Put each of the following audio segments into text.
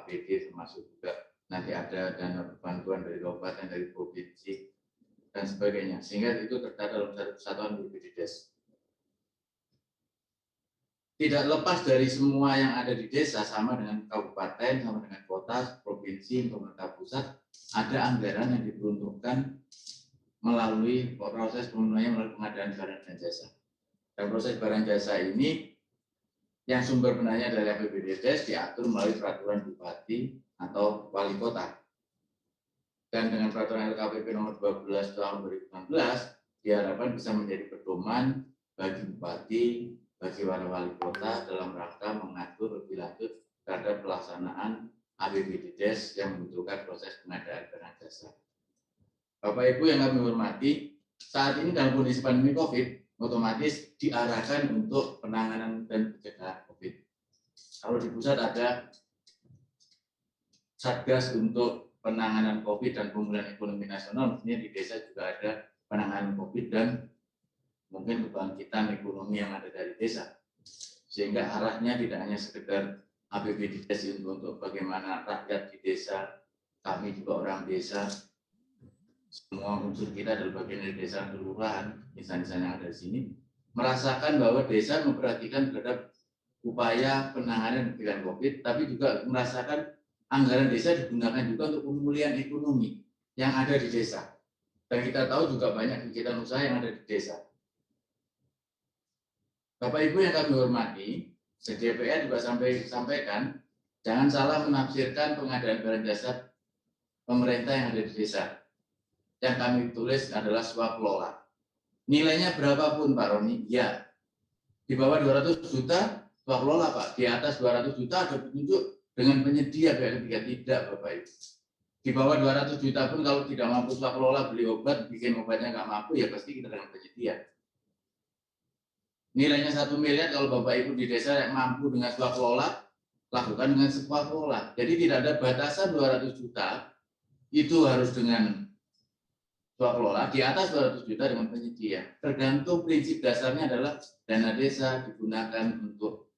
APD, termasuk juga nanti ada dana bantuan dari kabupaten, dari provinsi, dan sebagainya, sehingga itu terdata dalam satu kesatuan BPDDes. Tidak lepas dari semua yang ada di desa, sama dengan kabupaten, sama dengan kota, provinsi, pemerintah pusat, ada anggaran yang diperuntukkan melalui proses pemenuhannya melalui pengadaan barang dan jasa. Dan proses barang jasa ini yang sumber benarnya dari APBDes diatur melalui peraturan bupati atau wali kota. Dan dengan peraturan LKPP nomor 12 tahun 2016 diharapkan bisa menjadi pedoman bagi bupati, bagi wali kota dalam rangka mengatur lebih lanjut terhadap pelaksanaan APBDes yang membutuhkan proses pengadaan barang jasa. Bapak Ibu yang kami hormati, saat ini dalam kondisi pandemi COVID, otomatis diarahkan untuk penanganan dan pencegahan COVID. Kalau di pusat ada Satgas untuk penanganan COVID dan pemulihan ekonomi nasional, mestinya di desa juga ada penanganan COVID dan mungkin kebangkitan ekonomi yang ada dari desa. Sehingga arahnya tidak hanya sekedar APBDes untuk bagaimana rakyat di desa, kami juga orang desa, semua unsur kita adalah bagian dari desa kelurahan, insan-insan yang ada di sini, merasakan bahwa desa memperhatikan terhadap upaya penanganan pencegahan COVID, tapi juga merasakan anggaran desa digunakan juga untuk pemulihan ekonomi yang ada di desa. Dan kita tahu juga banyak kegiatan usaha yang ada di desa. Bapak Ibu yang kami hormati, DPR juga sampaikan, jangan salah menafsirkan pengadaan barang jasa pemerintah yang ada di desa. Yang kami tulis adalah swakelola. Nilainya berapapun Pak Roni, ya. Di bawah 200 juta, swakelola Pak. Di atas 200 juta ada petunjuk dengan penyedia pihak ketiga, tidak Bapak Ibu. Di bawah 200 juta pun kalau tidak mampu swakelola beli obat, bikin obatnya nggak mampu, ya pasti kita dengan penyedia. Nilainya 1 miliar kalau Bapak Ibu di desa yang mampu dengan swakelola, lakukan dengan swakelola. Jadi tidak ada batasan 200 juta, itu harus dengan swakelola, di atas 200 juta dengan penyedia. Tergantung prinsip dasarnya adalah dana desa digunakan untuk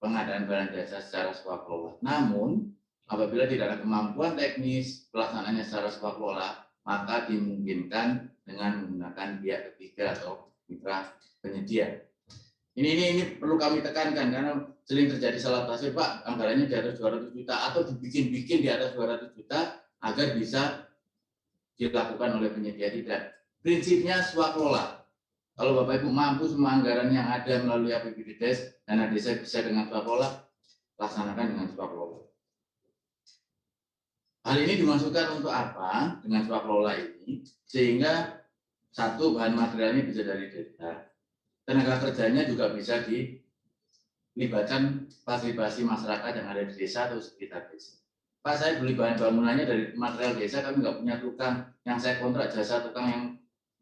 pengadaan barang jasa secara swakelola. Namun, apabila tidak ada kemampuan teknis pelaksanaannya secara swakelola, maka dimungkinkan dengan menggunakan pihak ketiga atau mitra penyedia. Ini perlu kami tekankan karena sering terjadi salah tafsir, Pak, anggarannya di atas 200 juta atau dibikin-bikin di atas 200 juta agar bisa dilakukan oleh penyedia. Tidak. Prinsipnya swakelola. Kalau Bapak Ibu mampu semua anggaran yang ada melalui APBDes, dana desa bisa dengan swakelola, laksanakan dengan swakelola. Hal ini dimasukkan untuk apa dengan swakelola ini? Sehingga satu, bahan materialnya bisa dari desa, tenaga kerjanya juga bisa dilibatkan partisipasi masyarakat yang ada di desa atau sekitar desa. Pak, saya beli bahan bangunannya dari material desa, kami nggak punya tukang, yang saya kontrak jasa tukang yang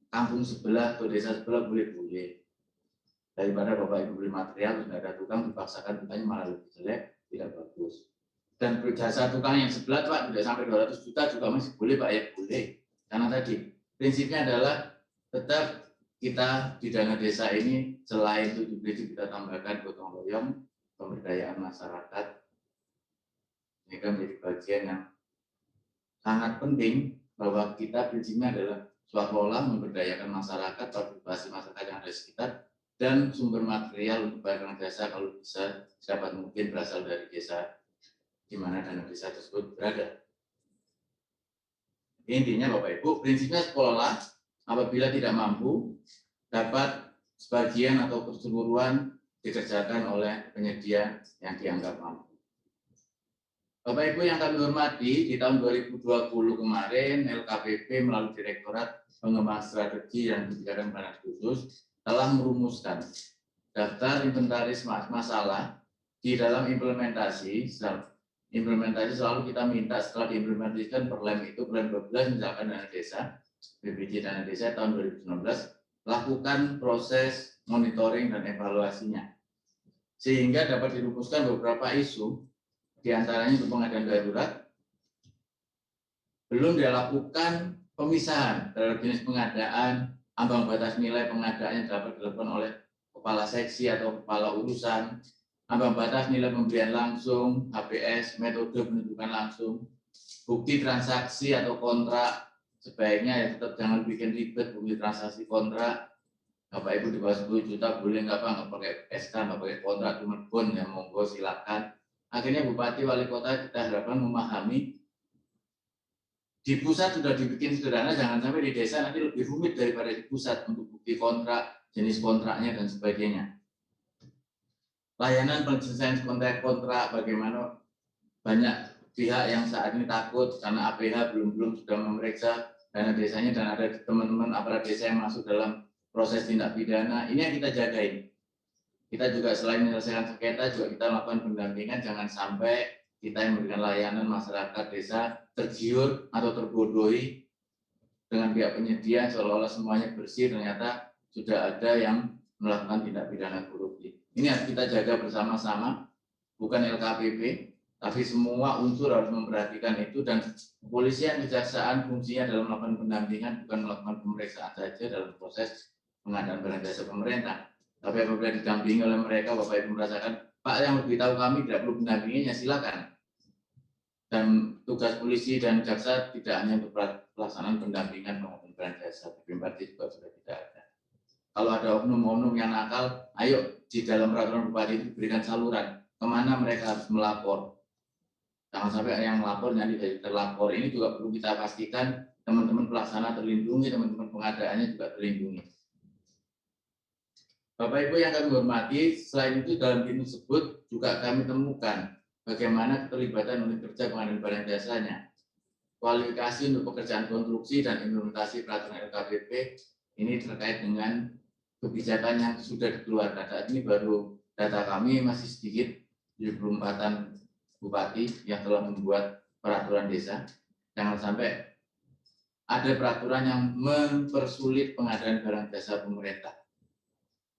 kampung sebelah atau desa sebelah boleh-boleh. Daripada Bapak Ibu beli material, sudah ada tukang, dipaksakan tukangnya malah lebih jelek, tidak bagus. Dan jasa tukang yang sebelah, Pak, tidak sampai 200 juta juga masih boleh, Pak, ya boleh. Karena tadi, prinsipnya adalah tetap kita di dana desa ini, selain 7 prinsip kita tambahkan gotong royong, pemberdayaan masyarakat, ini kan menjadi bagian yang sangat penting bahwa kita prinsipnya adalah swakelola, memberdayakan masyarakat, partisipasi masyarakat yang ada di sekitar, dan sumber material untuk barang jasa kalau bisa dapat mungkin berasal dari desa di mana dana desa tersebut berada. Intinya Bapak Ibu, prinsipnya sekolah apabila tidak mampu dapat sebagian atau keseluruhan dikerjakan oleh penyedia yang dianggap mampu. Bapak Ibu yang kami hormati, di tahun 2020 kemarin LKPP melalui Direktorat Pengembangan Strategi dan Kebijakan Penanganan Khusus telah merumuskan daftar inventaris masalah di dalam implementasi selalu kita minta setelah diimplementasikan per lem itu, per lem 12 misalkan dana desa, BPJ dana desa tahun 2019, lakukan proses monitoring dan evaluasinya. Sehingga dapat dirumuskan beberapa isu, diantaranya untuk pengadaan darurat, belum dilakukan pemisahan terhadap jenis pengadaan, ambang batas nilai pengadaan yang dapat dilakukan oleh kepala seksi atau kepala urusan, ambang batas nilai pembelian langsung, HPS, metode penunjukan langsung, bukti transaksi atau kontrak, sebaiknya ya tetap jangan bikin ribet bukti transaksi kontrak. Bapak Ibu di bawah 10 juta boleh nggak pakai SK, nggak pakai kontrak, cuma bon ya monggo silakan. Akhirnya Bupati Wali Kota kita harapkan memahami di pusat sudah dibikin sederhana, jangan sampai di desa nanti lebih rumit daripada di pusat untuk bukti kontrak, jenis kontraknya dan sebagainya. Layanan penyelesaian kontrak, bagaimana banyak pihak yang saat ini takut karena APH belum sudah memeriksa dana desanya dan ada teman-teman aparat desa yang masuk dalam proses tindak pidana. Ini yang kita jagain. Kita juga selain menyelesaikan sengketa juga kita lakukan pendampingan, jangan sampai kita yang memberikan layanan masyarakat desa tergiur atau terbodohi dengan pihak penyedia seolah-olah semuanya bersih, ternyata sudah ada yang melakukan tindak pidana korupsi. Ini harus kita jaga bersama-sama, bukan LKPP, tapi semua unsur harus memperhatikan itu, dan kepolisian, kejaksaan fungsinya dalam melakukan pendampingan bukan melakukan pemeriksaan saja dalam proses pengadaan barang jasa pemerintah. Tapi apabila didampingi oleh mereka, Bapak Ibu merasakan, Pak yang lebih tahu kami tidak perlu pendampinginya, silakan. Dan tugas polisi dan jaksa tidak hanya untuk pelaksanaan pendampingan pengadaan barang jasa, BPMPT juga sudah tidak ada. Kalau ada oknum-oknum yang nakal, ayo di dalam peraturan Bupati itu berikan saluran kemana mereka harus melapor. Jangan sampai yang melapor nanti jadi terlapor. Ini juga perlu kita pastikan teman-teman pelaksana terlindungi, teman-teman pengadaannya juga terlindungi. Bapak Ibu yang kami hormati, selain itu dalam tim tersebut juga kami temukan bagaimana keterlibatan unit kerja pengadaan barang jasanya, kualifikasi untuk pekerjaan konstruksi dan implementasi peraturan LKPP ini terkait dengan kebijakan yang sudah dikeluarkan. Saat ini baru data kami masih sedikit, 74-an bupati yang telah membuat peraturan desa. Jangan sampai ada peraturan yang mempersulit pengadaan barang jasa pemerintah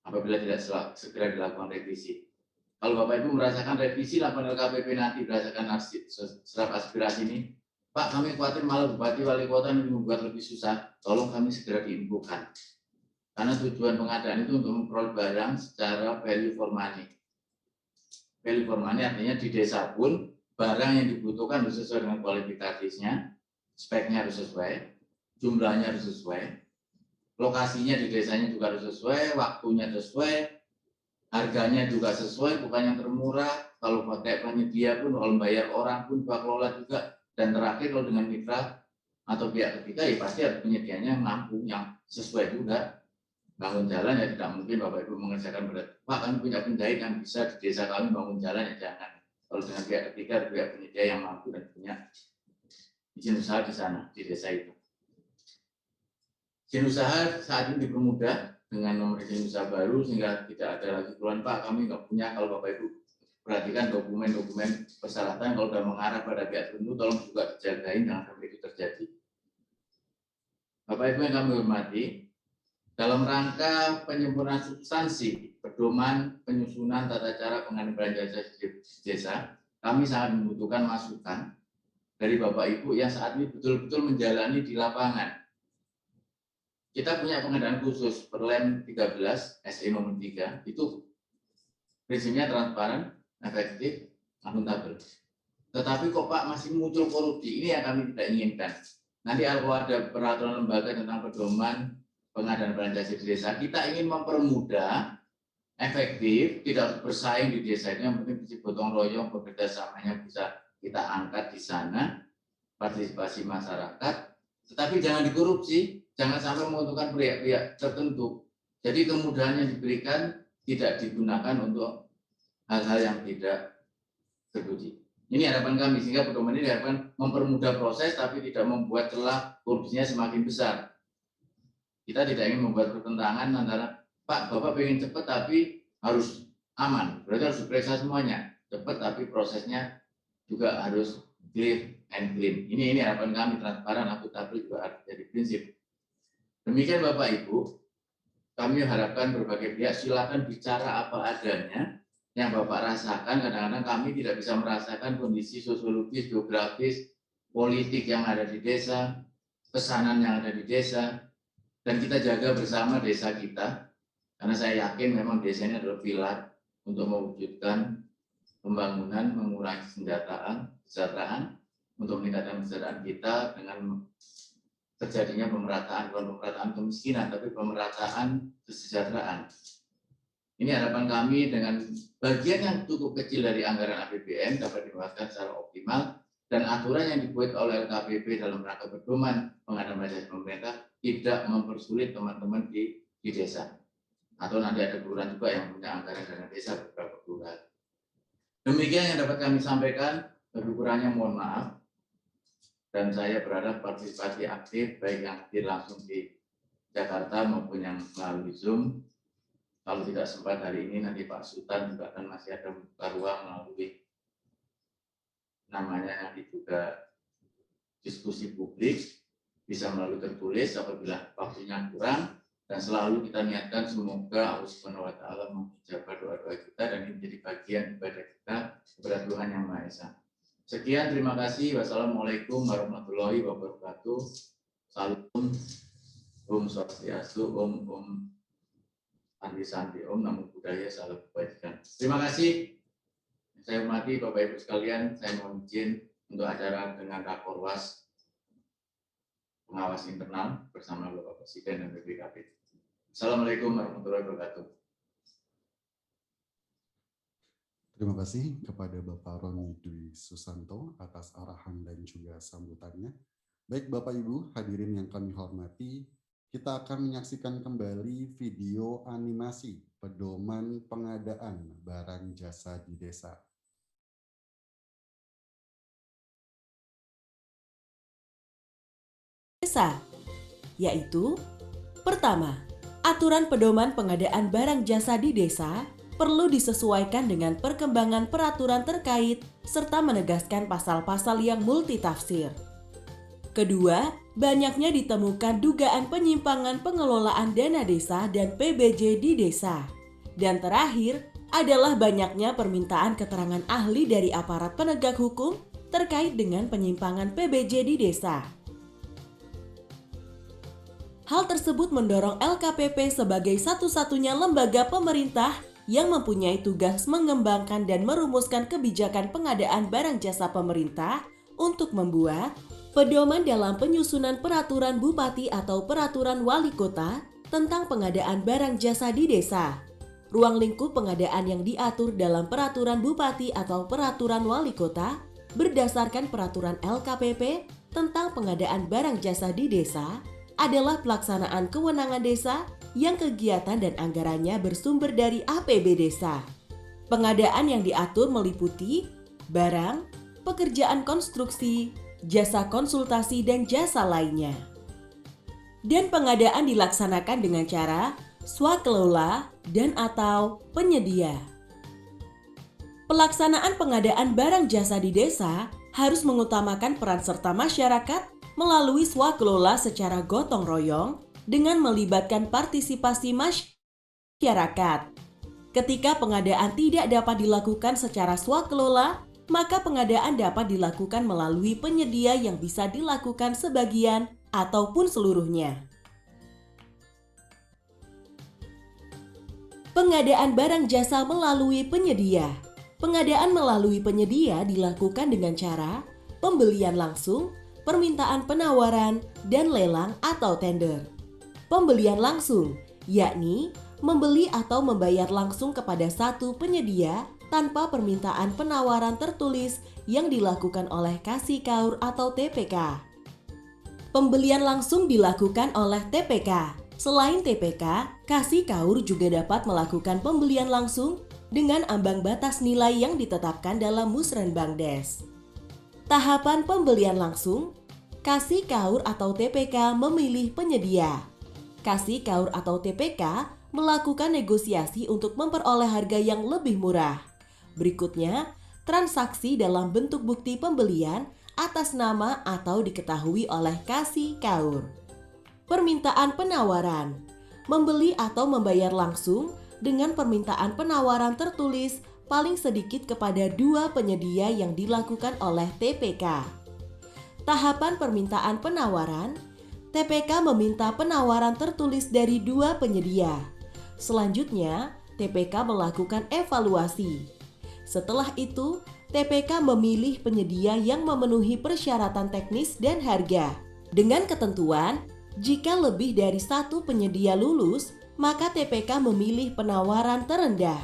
apabila tidak segera dilakukan revisi. Kalau Bapak Ibu merasakan revisi laporan LKPP nanti berdasarkan surat aspirasi ini, Pak kami khawatir malah Bupati Wali Kota ini membuat lebih susah, tolong kami segera diinfokan. Karena tujuan pengadaan itu untuk memperoleh barang secara value for money. Value for money artinya di desa pun barang yang dibutuhkan harus sesuai dengan kualifikasinya, speknya harus sesuai, jumlahnya harus sesuai, lokasinya di desanya juga harus sesuai, waktunya sesuai, harganya juga sesuai, bukan yang termurah. Kalau pakai penyedia pun, kalau bayar orang pun, Pak Kelola juga. Dan terakhir kalau dengan mitra atau pihak ketiga, ya pasti harus penyedianya mampu yang sesuai juga. Bangun jalan ya tidak mungkin Bapak Ibu mengerjakan berat. Pak kami punya penjahit yang bisa di desa kami bangun jalan ya jangan. Kalau dengan pihak ketiga, pihak penyedia yang mampu dan punya izin usaha di sana, di desa itu. Izin usaha saat ini dipermudah dengan nomor izin usaha baru sehingga tidak ada lagi keluhan Pak kami nggak punya. Kalau Bapak Ibu perhatikan dokumen-dokumen persyaratan kalau sudah mengarah pada pihak tertentu tolong juga dijagain jangan sampai itu terjadi. Bapak Ibu yang kami hormati, dalam rangka penyempurnaan substansi pedoman penyusunan tata cara pengadaan barang jasa di desa, kami sangat membutuhkan masukan dari Bapak Ibu yang saat ini betul-betul menjalani di lapangan. Kita punya pengadaan khusus Perlem 13 SE nomor 3 itu prinsipnya transparan, efektif, akuntabel. Tetapi kok Pak masih muncul korupsi? Ini yang kami tidak inginkan. Nanti kalau ada peraturan lembaga tentang pedoman pengadaan barang jasa di desa, kita ingin mempermudah, efektif, tidak bersaing di desa ini, yang penting bisa gotong royong, bekerja samanya bisa kita angkat di sana, partisipasi masyarakat, tetapi jangan dikorupsi, jangan sampai menguntungkan pihak-pihak tertentu. Jadi kemudahan yang diberikan tidak digunakan untuk hal-hal yang tidak terpuji. Ini harapan kami, sehingga pedoman ini diharapkan mempermudah proses, tapi tidak membuat celah korupsinya semakin besar. Kita tidak ingin membuat pertentangan antara Pak, Bapak pengen cepat tapi harus aman. Berarti harus diperiksa semuanya. Cepat tapi prosesnya juga harus clear and clean. Ini harapan kami, transparan, akuntabel juga harus jadi prinsip. Demikian Bapak Ibu, kami harapkan berbagai pihak silakan bicara apa adanya yang Bapak rasakan. Kadang-kadang kami tidak bisa merasakan kondisi sosiologis, geografis, politik yang ada di desa, pesanan yang ada di desa. Dan kita jaga bersama desa kita, karena saya yakin memang desa ini adalah pilar untuk mewujudkan pembangunan, mengurangi kesejahteraan, untuk meningkatkan kesejahteraan kita dengan terjadinya pemerataan, bukan pemerataan kemiskinan, tapi pemerataan kesejahteraan. Ini harapan kami dengan bagian yang cukup kecil dari anggaran APBN dapat dimanfaatkan secara optimal, dan aturan yang dibuat oleh LKPP dalam rangka pedoman pengadaan jasa pemerintah tidak mempersulit teman-teman di desa. Atau nanti ada kelurahan juga yang punya anggaran dana desa beberapa kelurahan. Demikian yang dapat kami sampaikan, lebih kurangnya mohon maaf. Dan saya berharap partisipasi aktif baik yang hadir langsung di Jakarta maupun yang melalui Zoom. Kalau tidak sempat hari ini, nanti Pak Sultan juga akan masih ada membuka ruang melalui namanya nanti juga diskusi publik, bisa melalui tertulis apabila waktunya kurang, dan selalu kita niatkan semoga Allah Subhanahu wa Ta'ala mengijabah doa-doa kita dan ini menjadi bagian ibadah kita kepada Tuhan Yang Maha Esa. Sekian, terima kasih. Wassalamualaikum warahmatullahi wabarakatuh. Salam, Om Swastiastu, Om Andi Santi, Om Namo Buddhaya, salam kebajikan. Terima kasih. Saya hormati Bapak Ibu sekalian, saya mohon izin untuk acara dengan Rakorwas pengawas internal bersama Bapak Presiden dan BPKP. Assalamualaikum warahmatullahi wabarakatuh. Terima kasih kepada Bapak Roni Dwi Susanto atas arahan dan juga sambutannya. Baik Bapak Ibu hadirin yang kami hormati, kita akan menyaksikan kembali video animasi pedoman pengadaan barang jasa di desa. Desa, yaitu pertama, aturan pedoman pengadaan barang jasa di desa perlu disesuaikan dengan perkembangan peraturan terkait serta menegaskan pasal-pasal yang multitafsir. Kedua, banyaknya ditemukan dugaan penyimpangan pengelolaan dana desa dan PBJ di desa. Dan terakhir, adalah banyaknya permintaan keterangan ahli dari aparat penegak hukum terkait dengan penyimpangan PBJ di desa. Hal tersebut mendorong LKPP sebagai satu-satunya lembaga pemerintah yang mempunyai tugas mengembangkan dan merumuskan kebijakan pengadaan barang jasa pemerintah untuk membuat pedoman dalam penyusunan peraturan bupati atau peraturan wali kota tentang pengadaan barang jasa di desa. Ruang lingkup pengadaan yang diatur dalam peraturan bupati atau peraturan wali kota berdasarkan peraturan LKPP tentang pengadaan barang jasa di desa adalah pelaksanaan kewenangan desa yang kegiatan dan anggarannya bersumber dari APB desa. Pengadaan yang diatur meliputi barang, pekerjaan konstruksi, jasa konsultasi, dan jasa lainnya. Dan pengadaan dilaksanakan dengan cara swakelola dan atau penyedia. Pelaksanaan pengadaan barang jasa di desa harus mengutamakan peran serta masyarakat melalui swakelola secara gotong royong dengan melibatkan partisipasi masyarakat. Ketika pengadaan tidak dapat dilakukan secara swakelola, maka pengadaan dapat dilakukan melalui penyedia yang bisa dilakukan sebagian ataupun seluruhnya. Pengadaan barang jasa melalui penyedia. Pengadaan melalui penyedia dilakukan dengan cara pembelian langsung, permintaan penawaran, dan lelang atau tender. Pembelian langsung, yakni membeli atau membayar langsung kepada satu penyedia tanpa permintaan penawaran tertulis yang dilakukan oleh kasih kaur atau TPK. Pembelian langsung dilakukan oleh TPK. Selain TPK, kasih kaur juga dapat melakukan pembelian langsung dengan ambang batas nilai yang ditetapkan dalam Musrenbangdes. Tahapan pembelian langsung, kasih kaur atau TPK memilih penyedia. Kasih kaur atau TPK melakukan negosiasi untuk memperoleh harga yang lebih murah. Berikutnya, transaksi dalam bentuk bukti pembelian atas nama atau diketahui oleh kasih kaur. Permintaan penawaran, membeli atau membayar langsung dengan permintaan penawaran tertulis paling sedikit kepada dua penyedia yang dilakukan oleh TPK. Tahapan permintaan penawaran, TPK meminta penawaran tertulis dari dua penyedia. Selanjutnya, TPK melakukan evaluasi. Setelah itu, TPK memilih penyedia yang memenuhi persyaratan teknis dan harga. Dengan ketentuan, jika lebih dari satu penyedia lulus, maka TPK memilih penawaran terendah.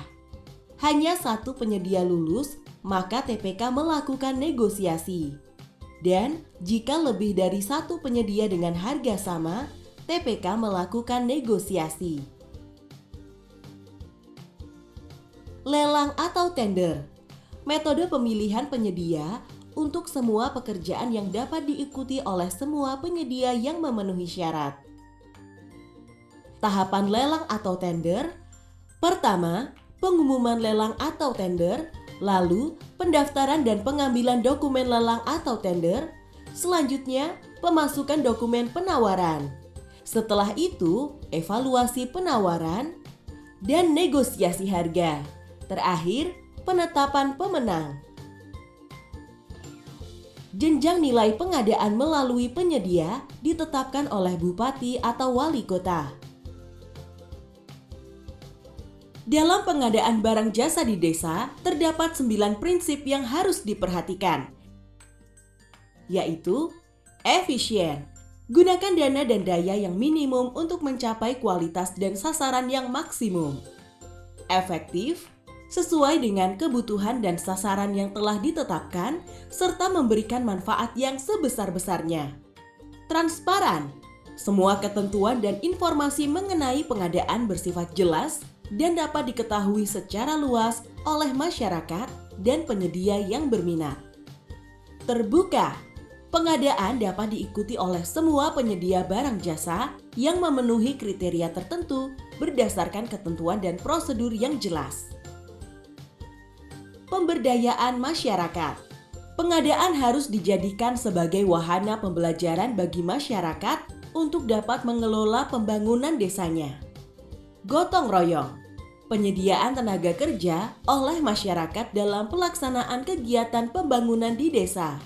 Hanya satu penyedia lulus, maka TPK melakukan negosiasi. Dan jika lebih dari satu penyedia dengan harga sama, TPK melakukan negosiasi. Lelang atau tender. Metode pemilihan penyedia untuk semua pekerjaan yang dapat diikuti oleh semua penyedia yang memenuhi syarat. Tahapan lelang atau tender. Pertama, pengumuman lelang atau tender, lalu pendaftaran dan pengambilan dokumen lelang atau tender, selanjutnya pemasukan dokumen penawaran. Setelah itu, evaluasi penawaran dan negosiasi harga. Terakhir, penetapan pemenang. Jenjang nilai pengadaan melalui penyedia ditetapkan oleh bupati atau wali kota. Dalam pengadaan barang jasa di desa, terdapat 9 prinsip yang harus diperhatikan, yaitu efisien. Gunakan dana dan daya yang minimum untuk mencapai kualitas dan sasaran yang maksimum. Efektif, sesuai dengan kebutuhan dan sasaran yang telah ditetapkan, serta memberikan manfaat yang sebesar-besarnya. Transparan, semua ketentuan dan informasi mengenai pengadaan bersifat jelas dan dapat diketahui secara luas oleh masyarakat dan penyedia yang berminat. Terbuka, pengadaan dapat diikuti oleh semua penyedia barang jasa yang memenuhi kriteria tertentu berdasarkan ketentuan dan prosedur yang jelas. Pemberdayaan masyarakat. Pengadaan harus dijadikan sebagai wahana pembelajaran bagi masyarakat untuk dapat mengelola pembangunan desanya. Gotong royong. Penyediaan tenaga kerja oleh masyarakat dalam pelaksanaan kegiatan pembangunan di desa.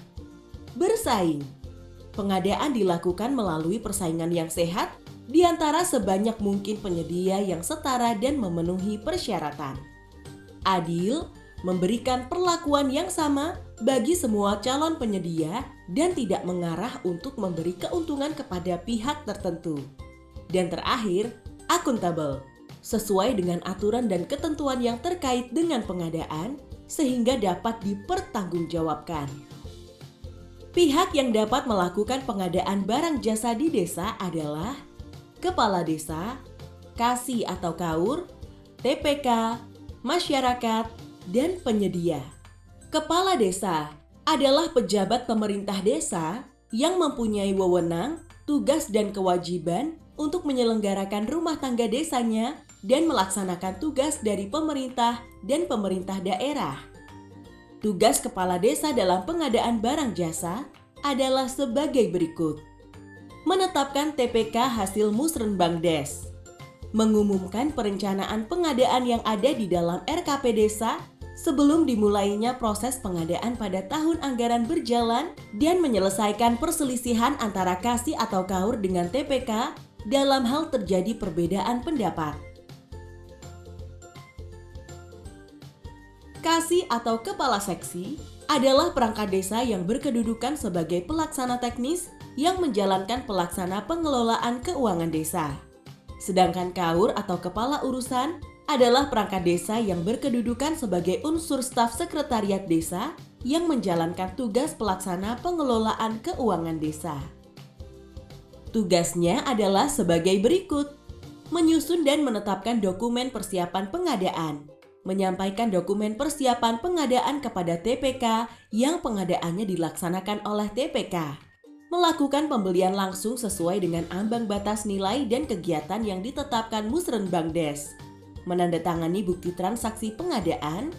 Bersaing. Pengadaan dilakukan melalui persaingan yang sehat di antara sebanyak mungkin penyedia yang setara dan memenuhi persyaratan. Adil, memberikan perlakuan yang sama bagi semua calon penyedia dan tidak mengarah untuk memberi keuntungan kepada pihak tertentu. Dan terakhir, akuntabel, sesuai dengan aturan dan ketentuan yang terkait dengan pengadaan sehingga dapat dipertanggungjawabkan. Pihak yang dapat melakukan pengadaan barang jasa di desa adalah Kepala Desa, Kasih atau Kaur, TPK, masyarakat, dan penyedia. Kepala Desa adalah pejabat pemerintah desa yang mempunyai wewenang, tugas dan kewajiban untuk menyelenggarakan rumah tangga desanya dan melaksanakan tugas dari pemerintah dan pemerintah daerah. Tugas kepala desa dalam pengadaan barang jasa adalah sebagai berikut. Menetapkan TPK hasil Musrenbangdes, mengumumkan perencanaan pengadaan yang ada di dalam RKP desa sebelum dimulainya proses pengadaan pada tahun anggaran berjalan dan menyelesaikan perselisihan antara Kasih atau Kaur dengan TPK dalam hal terjadi perbedaan pendapat. Kasih atau Kepala Seksi adalah perangkat desa yang berkedudukan sebagai pelaksana teknis yang menjalankan pelaksana pengelolaan keuangan desa. Sedangkan Kaur atau Kepala Urusan adalah perangkat desa yang berkedudukan sebagai unsur staf sekretariat desa yang menjalankan tugas pelaksana pengelolaan keuangan desa. Tugasnya adalah sebagai berikut: menyusun dan menetapkan dokumen persiapan pengadaan, menyampaikan dokumen persiapan pengadaan kepada TPK yang pengadaannya dilaksanakan oleh TPK, melakukan pembelian langsung sesuai dengan ambang batas nilai dan kegiatan yang ditetapkan Musrenbangdes, menandatangani bukti transaksi pengadaan,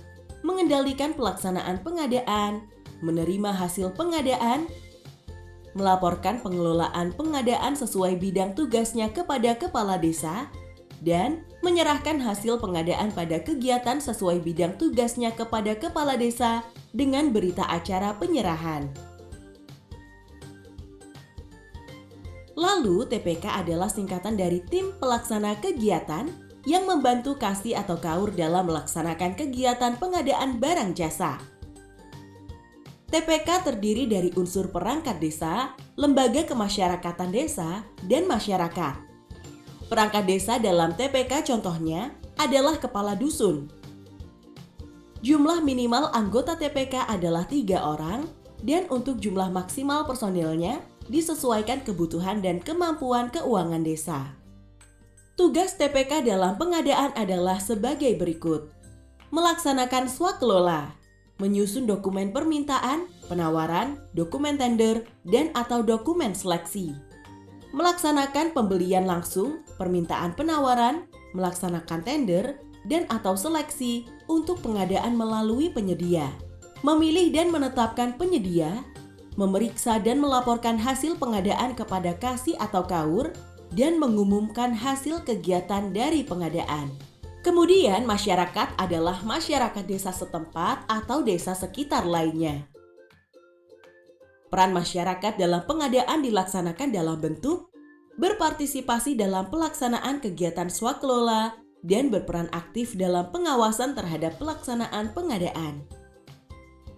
mengendalikan pelaksanaan pengadaan, menerima hasil pengadaan, melaporkan pengelolaan pengadaan sesuai bidang tugasnya kepada kepala desa, dan menyerahkan hasil pengadaan pada kegiatan sesuai bidang tugasnya kepada kepala desa dengan berita acara penyerahan. Lalu TPK adalah singkatan dari Tim Pelaksana Kegiatan yang membantu KASI atau KAUR dalam melaksanakan kegiatan pengadaan barang jasa. TPK terdiri dari unsur perangkat desa, lembaga kemasyarakatan desa, dan masyarakat. Perangkat desa dalam TPK contohnya adalah kepala dusun. Jumlah minimal anggota TPK adalah 3 orang, dan untuk jumlah maksimal personilnya disesuaikan kebutuhan dan kemampuan keuangan desa. Tugas TPK dalam pengadaan adalah sebagai berikut. Melaksanakan swakelola, menyusun dokumen permintaan, penawaran, dokumen tender, dan atau dokumen seleksi. Melaksanakan pembelian langsung, permintaan penawaran, melaksanakan tender, dan atau seleksi untuk pengadaan melalui penyedia. Memilih dan menetapkan penyedia, memeriksa dan melaporkan hasil pengadaan kepada KASI atau KAUR, dan mengumumkan hasil kegiatan dari pengadaan. Kemudian masyarakat adalah masyarakat desa setempat atau desa sekitar lainnya. Peran masyarakat dalam pengadaan dilaksanakan dalam bentuk berpartisipasi dalam pelaksanaan kegiatan swakelola dan berperan aktif dalam pengawasan terhadap pelaksanaan pengadaan.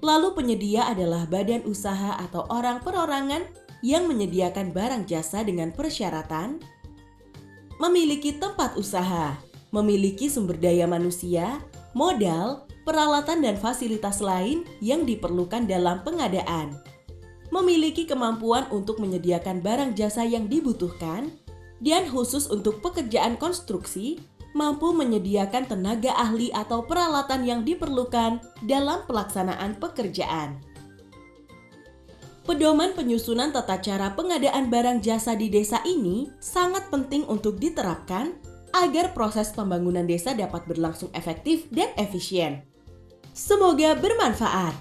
Lalu penyedia adalah badan usaha atau orang perorangan yang menyediakan barang jasa dengan persyaratan memiliki tempat usaha, memiliki sumber daya manusia, modal, peralatan dan fasilitas lain yang diperlukan dalam pengadaan, memiliki kemampuan untuk menyediakan barang jasa yang dibutuhkan, dan khusus untuk pekerjaan konstruksi, mampu menyediakan tenaga ahli atau peralatan yang diperlukan dalam pelaksanaan pekerjaan. Pedoman penyusunan tata cara pengadaan barang jasa di desa ini sangat penting untuk diterapkan agar proses pembangunan desa dapat berlangsung efektif dan efisien. Semoga bermanfaat.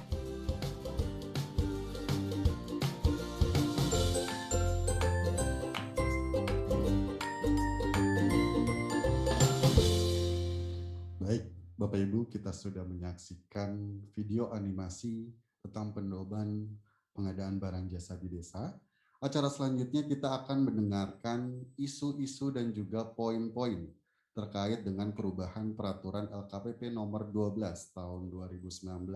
Baik, Bapak Ibu, kita sudah menyaksikan video animasi tentang pedoman pengadaan barang jasa di desa. Acara selanjutnya kita akan mendengarkan isu-isu dan juga poin-poin terkait dengan perubahan peraturan LKPP nomor 12 tahun 2019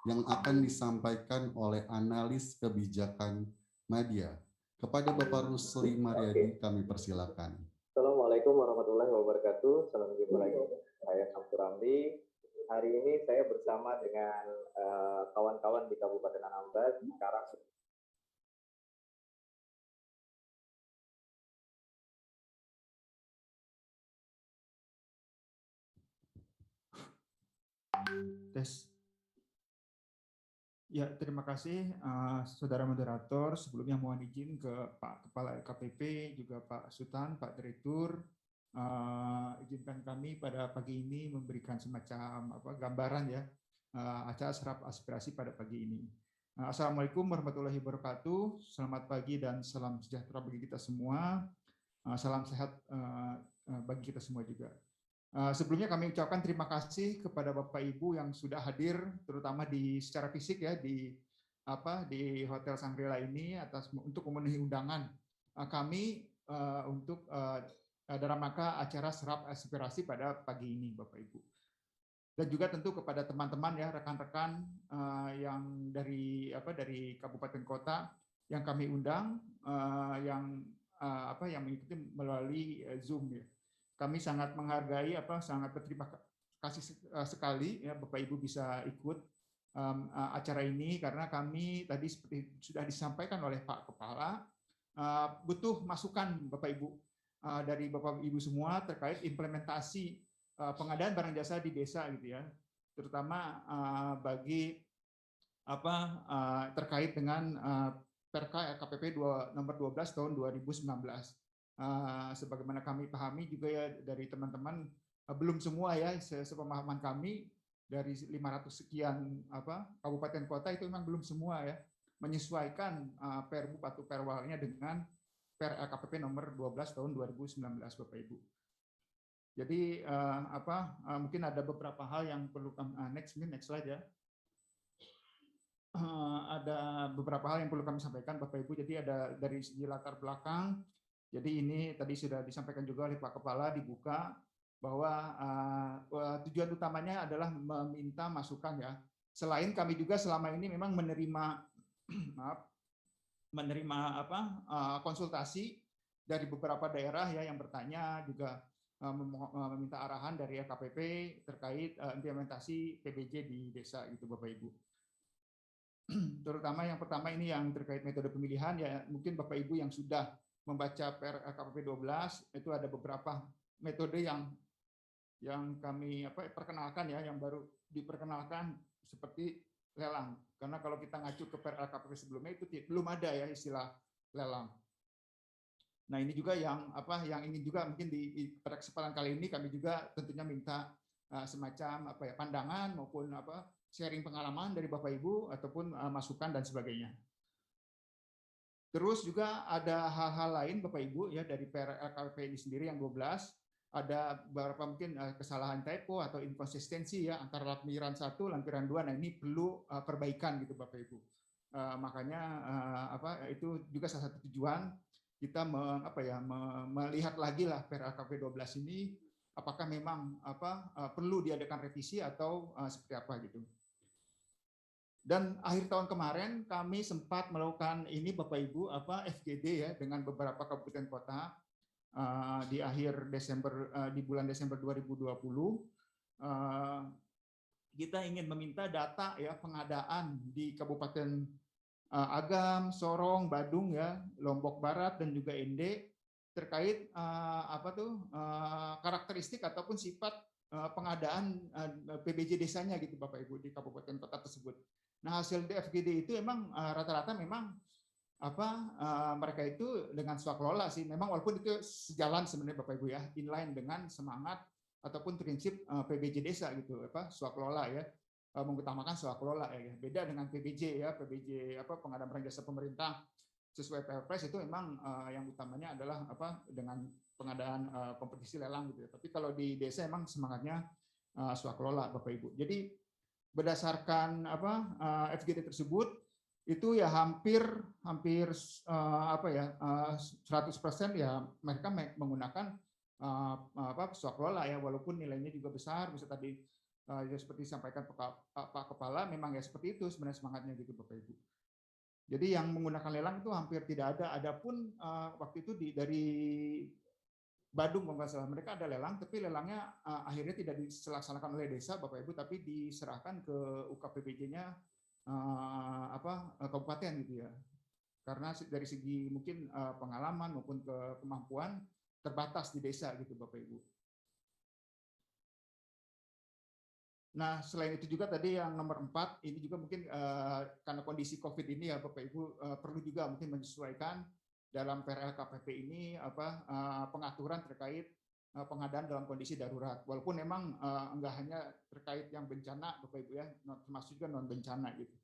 yang akan disampaikan oleh analis kebijakan media. Kepada Bapak Rusli Mariadi kami persilakan. Assalamualaikum warahmatullahi wabarakatuh. Salam jumpa lagi. Saya Samsul Ramli. Hari ini saya bersama dengan kawan-kawan di Kabupaten Anambas. Sekarang tes. Ya, terima kasih Saudara Moderator. Sebelumnya mohon izin ke Pak Kepala LKPP, juga Pak Sutan, Pak Direktur. Izinkan kami pada pagi ini memberikan semacam gambaran ya acara serap aspirasi pada pagi ini. Assalamualaikum warahmatullahi wabarakatuh. Selamat pagi dan salam sejahtera bagi kita semua. Salam sehat bagi kita semua juga. Sebelumnya kami ucapkan terima kasih kepada Bapak Ibu yang sudah hadir, terutama secara fisik ya di Hotel Shangri-La ini untuk memenuhi undangan kami untuk dalam rangka acara serap aspirasi pada pagi ini, Bapak Ibu. Dan juga tentu kepada teman-teman ya, rekan-rekan yang dari kabupaten kota yang kami undang, yang mengikuti melalui Zoom ya. Kami sangat menghargai, sangat berterima kasih sekali ya Bapak Ibu bisa ikut acara ini, karena kami tadi seperti sudah disampaikan oleh Pak Kepala, butuh masukan Bapak Ibu dari Bapak Ibu semua terkait implementasi pengadaan barang jasa di desa gitu ya, terutama bagi terkait dengan Perka LKPP nomor 12 tahun 2019. Sebagaimana kami pahami juga ya dari teman-teman, belum semua ya, sepemahaman kami dari 500 sekian kabupaten kota itu memang belum semua ya menyesuaikan Perbu atau Perwalnya dengan Per LKPP nomor 12 tahun 2019 Bapak Ibu. Jadi mungkin ada beberapa hal yang perlu kami next slide ya. Ada beberapa hal yang perlu kami sampaikan Bapak Ibu. Jadi ada dari segi latar belakang. Jadi ini tadi sudah disampaikan juga oleh Pak Kepala, dibuka bahwa tujuan utamanya adalah meminta masukan ya. Selain kami juga selama ini memang menerima konsultasi dari beberapa daerah ya yang bertanya, juga meminta arahan dari KPP terkait implementasi PBJ di desa gitu Bapak Ibu. Terutama yang pertama ini yang terkait metode pemilihan ya, mungkin Bapak Ibu yang sudah membaca KPP 12 itu ada beberapa metode yang kami perkenalkan ya, yang baru diperkenalkan seperti lelang. Karena kalau kita ngacu ke KPP sebelumnya itu belum ada ya istilah lelang. Nah, ini juga yang ingin juga mungkin pada kesempatan kali ini kami juga tentunya minta semacam pandangan maupun sharing pengalaman dari Bapak Ibu ataupun masukan dan sebagainya. Terus juga ada hal-hal lain Bapak Ibu ya dari KPP ini sendiri yang 12, ada beberapa mungkin kesalahan typo atau inkonsistensi ya antara lampiran 1, lampiran 2. Nah, ini perlu perbaikan gitu Bapak Ibu. Makanya itu juga salah satu tujuan kita melihat lagi lah KPP 12 ini apakah memang perlu diadakan revisi atau seperti apa gitu. Dan akhir tahun kemarin kami sempat melakukan ini Bapak Ibu FGD ya dengan beberapa kabupaten kota di akhir Desember, di bulan Desember 2020. Kita ingin meminta data ya pengadaan di Kabupaten Agam, Sorong, Badung ya, Lombok Barat dan juga ND terkait karakteristik ataupun sifat pengadaan PBJ desanya gitu Bapak Ibu di kabupaten kota tersebut. Nah, hasil FGD itu emang rata-rata memang mereka itu dengan swakelola sih. Memang walaupun itu sejalan sebenarnya Bapak Ibu ya, inline dengan semangat ataupun prinsip PBJ desa gitu, swakelola ya, mengutamakan swakelola ya. Beda dengan PBJ ya, PBJ pengadaan barang jasa pemerintah sesuai Perpres itu memang yang utamanya adalah dengan pengadaan kompetisi lelang gitu ya. Tapi kalau di desa emang semangatnya swakelola Bapak Ibu. Jadi berdasarkan FGD tersebut itu ya hampir 100% ya mereka menggunakan swakelola ya, walaupun nilainya juga besar, bisa tadi ya seperti disampaikan Pak Kepala, memang ya seperti itu sebenarnya semangatnya gitu Bapak Ibu. Jadi yang menggunakan lelang itu hampir tidak ada. Adapun waktu itu dari Badung kalau nggak salah, mereka ada lelang, tapi lelangnya akhirnya tidak dilaksanakan oleh desa Bapak Ibu, tapi diserahkan ke UKPBJ-nya kabupaten gitu ya. Karena dari segi mungkin pengalaman maupun kemampuan terbatas di desa gitu Bapak Ibu. Nah, selain itu juga tadi yang nomor 4, ini juga mungkin karena kondisi COVID ini ya Bapak Ibu perlu juga mungkin menyesuaikan dalam PRLKPP ini pengaturan terkait pengadaan dalam kondisi darurat. Walaupun memang enggak hanya terkait yang bencana Bapak Ibu ya, termasuk juga non bencana gitu.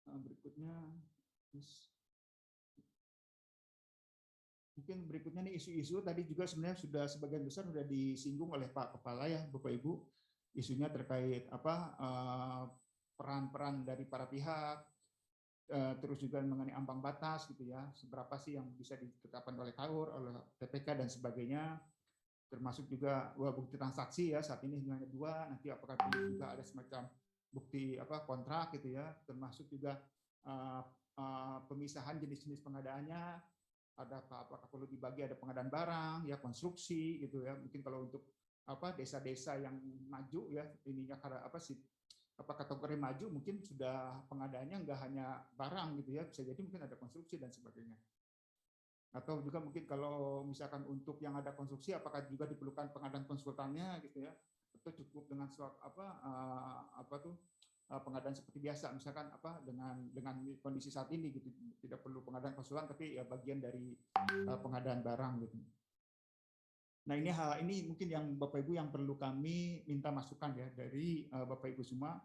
Berikutnya mungkin berikutnya nih isu-isu tadi juga sebenarnya sudah sebagian besar sudah disinggung oleh Pak Kepala ya Bapak Ibu. Isunya terkait peran-peran dari para pihak, terus juga mengenai ambang batas gitu ya, seberapa sih yang bisa ditetapkan oleh KAUR, oleh TPK dan sebagainya, termasuk juga bukti transaksi ya, saat ini hanya 2, nanti apakah juga ada semacam bukti kontrak gitu ya, termasuk juga pemisahan jenis-jenis pengadaannya, apakah perlu dibagi, ada pengadaan barang ya, konstruksi gitu ya, mungkin kalau untuk desa-desa yang maju ya, ininya karena kategori maju mungkin sudah pengadaannya nggak hanya barang gitu ya, bisa jadi mungkin ada konstruksi dan sebagainya. Atau juga mungkin kalau misalkan untuk yang ada konstruksi apakah juga diperlukan pengadaan konsultannya gitu ya, atau cukup dengan pengadaan seperti biasa misalkan dengan kondisi saat ini gitu, tidak perlu pengadaan konsultan tapi ya bagian dari pengadaan barang gitu. Nah, ini mungkin yang Bapak Ibu yang perlu kami minta masukan ya dari Bapak Ibu semua,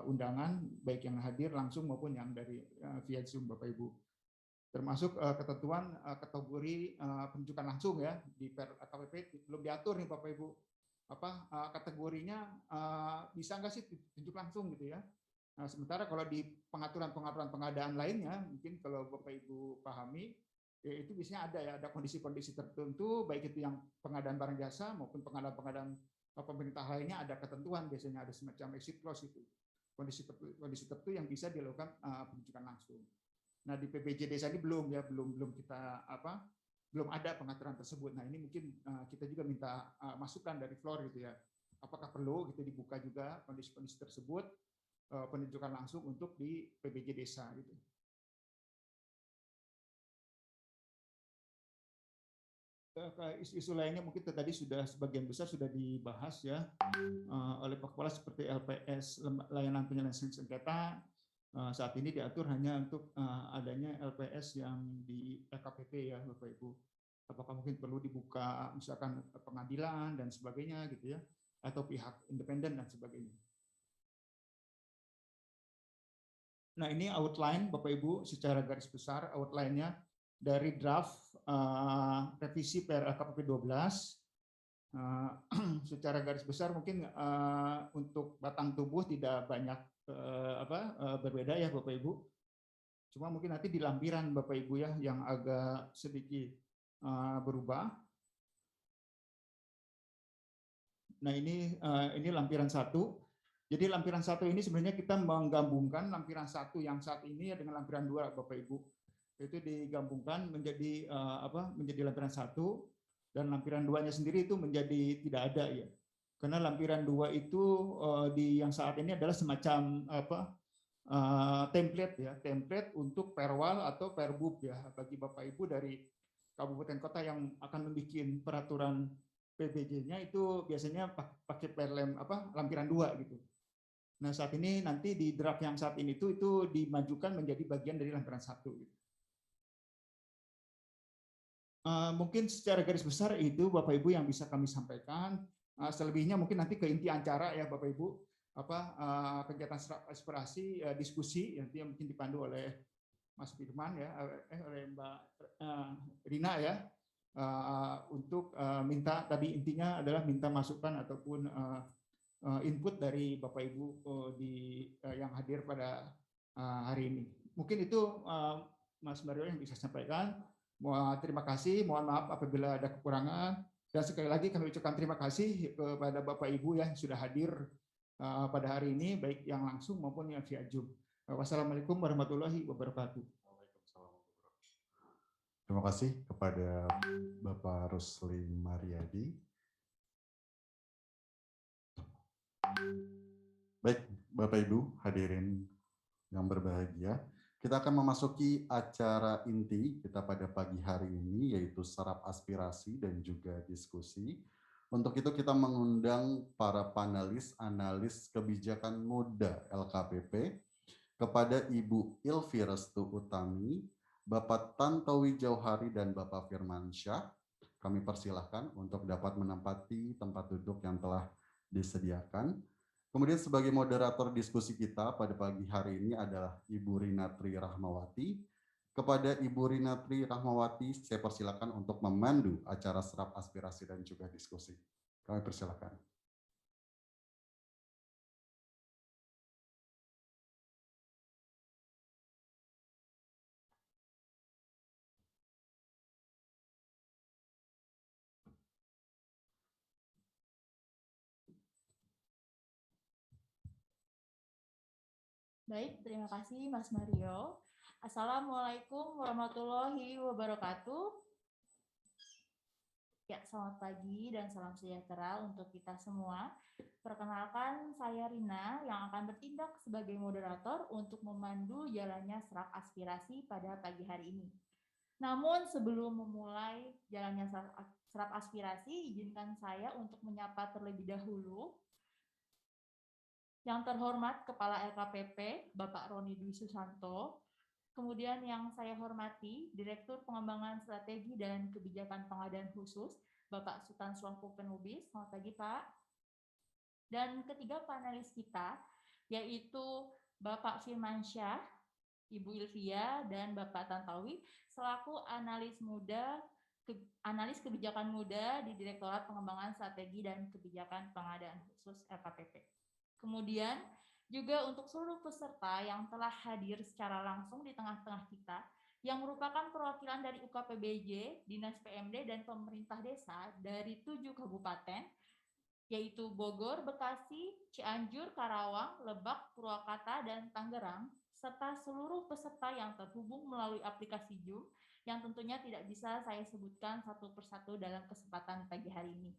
undangan baik yang hadir langsung maupun yang dari via Zoom Bapak Ibu. Termasuk ketentuan kategori penunjukan langsung ya di KPP belum diatur nih Bapak Ibu. Kategorinya bisa nggak sih tunjuk langsung gitu ya? Nah, sementara kalau di pengaturan-pengaturan pengadaan lainnya, mungkin kalau Bapak Ibu pahami, ya itu biasanya ada kondisi-kondisi tertentu, baik itu yang pengadaan barang jasa maupun pengadaan-pengadaan pemerintah lainnya, ada ketentuan, biasanya ada semacam exit clause itu. Kondisi tertentu yang bisa dilakukan penunjukan langsung. Nah, di PPJ Desa ini belum kita belum ada pengaturan tersebut. Nah, ini mungkin kita juga minta masukan dari floor gitu ya. Apakah perlu gitu dibuka juga kondisi-kondisi tersebut penunjukan langsung untuk di PPJ Desa gitu. Isu-isu lainnya mungkin tadi sudah sebagian besar sudah dibahas ya oleh Pak Kepala, seperti LPS, layanan penyelesaian sengketa. Saat ini diatur hanya untuk adanya LPS yang di LKPP ya Bapak Ibu. Apakah mungkin perlu dibuka misalkan pengadilan dan sebagainya gitu ya, atau pihak independen dan sebagainya. Nah, ini outline Bapak Ibu secara garis besar outline-nya dari draft revisi PRLKPP 12. Secara garis besar mungkin untuk batang tubuh tidak banyak berbeda ya Bapak Ibu. Cuma mungkin nanti di lampiran Bapak Ibu ya yang agak sedikit berubah. Nah, ini lampiran 1. Jadi lampiran 1 ini sebenarnya kita menggabungkan lampiran 1 yang saat ini ya dengan lampiran 2 Bapak Ibu. Itu digabungkan menjadi menjadi lampiran 1, dan lampiran 2-nya sendiri itu menjadi tidak ada ya. Karena lampiran 2 itu di yang saat ini adalah semacam template ya, template untuk perwal atau perbub ya bagi Bapak Ibu dari kabupaten kota yang akan membuat peraturan PBJ-nya itu biasanya pakai lampiran 2 gitu. Nah, saat ini nanti di draft yang saat ini itu dimajukan menjadi bagian dari lampiran 1 gitu. Mungkin secara garis besar itu Bapak Ibu yang bisa kami sampaikan. Selebihnya mungkin nanti ke inti acara ya Bapak Ibu, kegiatan aspirasi diskusi nanti yang mungkin dipandu oleh Mas Firman ya, oleh Mbak Rina ya, untuk minta tadi intinya adalah minta masukan ataupun input dari Bapak Ibu yang hadir pada hari ini. Mungkin itu Mas Mario yang bisa sampaikan. Terima kasih, mohon maaf apabila ada kekurangan, dan sekali lagi kami ucapkan terima kasih kepada Bapak Ibu yang sudah hadir pada hari ini, baik yang langsung maupun yang via Zoom. Wassalamualaikum warahmatullahi wabarakatuh. Terima kasih kepada Bapak Rusli Mariadi. Baik, Bapak Ibu hadirin yang berbahagia, kita akan memasuki acara inti kita pada pagi hari ini, yaitu serap aspirasi dan juga diskusi. Untuk itu kita mengundang para panelis analis kebijakan muda LKPP, kepada Ibu Ilvi Restu Utami, Bapak Tantowi Jauhari, dan Bapak Firmansyah. Kami persilahkan untuk dapat menempati tempat duduk yang telah disediakan. Kemudian sebagai moderator diskusi kita pada pagi hari ini adalah Ibu Rinatri Rahmawati. Kepada Ibu Rinatri Rahmawati, saya persilakan untuk memandu acara serap aspirasi dan juga diskusi. Kami persilakan. Baik, terima kasih Mas Mario. Assalamualaikum warahmatullahi wabarakatuh. Ya, selamat pagi dan salam sejahtera untuk kita semua. Perkenalkan, saya Rina yang akan bertindak sebagai moderator untuk memandu jalannya serap aspirasi pada pagi hari ini. Namun sebelum memulai jalannya serap aspirasi, izinkan saya untuk menyapa terlebih dahulu yang terhormat Kepala LKPP, Bapak Roni Dwi Susanto, kemudian yang saya hormati Direktur Pengembangan Strategi dan Kebijakan Pengadaan Khusus, Bapak Sutan Suangko Penubis. Selamat pagi, Pak. Dan ketiga panelis kita, yaitu Bapak Firmansyah, Ibu Ilvia, dan Bapak Tantowi, selaku analis kebijakan muda di Direktorat Pengembangan Strategi dan Kebijakan Pengadaan Khusus LKPP. Kemudian Juga untuk seluruh peserta yang telah hadir secara langsung di tengah-tengah kita, yang merupakan perwakilan dari UKPBJ, Dinas PMD, dan pemerintah desa dari 7 kabupaten, yaitu Bogor, Bekasi, Cianjur, Karawang, Lebak, Purwakarta, dan Tangerang, serta seluruh peserta yang terhubung melalui aplikasi Zoom, yang tentunya tidak bisa saya sebutkan satu persatu dalam kesempatan pagi hari ini.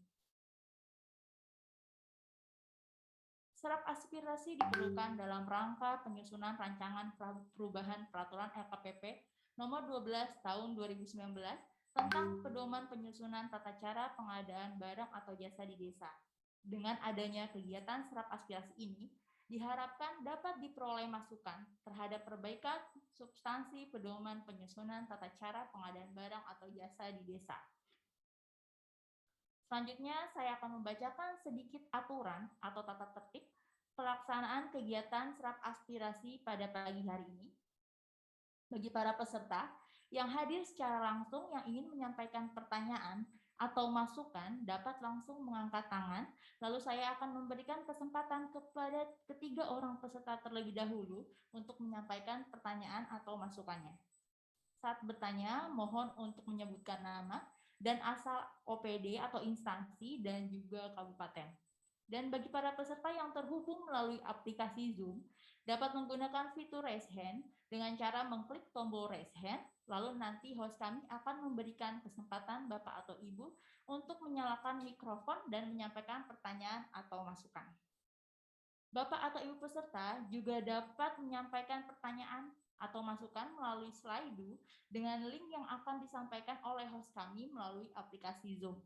Serap aspirasi diperlukan dalam rangka penyusunan rancangan perubahan peraturan LKPP nomor 12 tahun 2019 tentang pedoman penyusunan tata cara pengadaan barang atau jasa di desa. Dengan adanya kegiatan serap aspirasi ini, diharapkan dapat diperoleh masukan terhadap perbaikan substansi pedoman penyusunan tata cara pengadaan barang atau jasa di desa. Selanjutnya, saya akan membacakan sedikit aturan atau tata tertib pelaksanaan kegiatan serap aspirasi pada pagi hari ini. Bagi para peserta yang hadir secara langsung yang ingin menyampaikan pertanyaan atau masukan dapat langsung mengangkat tangan, lalu saya akan memberikan kesempatan kepada ketiga orang peserta terlebih dahulu untuk menyampaikan pertanyaan atau masukannya. Saat bertanya, mohon untuk menyebutkan nama dan asal OPD atau instansi dan juga kabupaten. Dan bagi para peserta yang terhubung melalui aplikasi Zoom, dapat menggunakan fitur raise hand dengan cara mengklik tombol raise hand, lalu nanti host kami akan memberikan kesempatan Bapak atau Ibu untuk menyalakan mikrofon dan menyampaikan pertanyaan atau masukan. Bapak atau Ibu peserta juga dapat menyampaikan pertanyaan atau masukan melalui Slido dengan link yang akan disampaikan oleh host kami melalui aplikasi Zoom.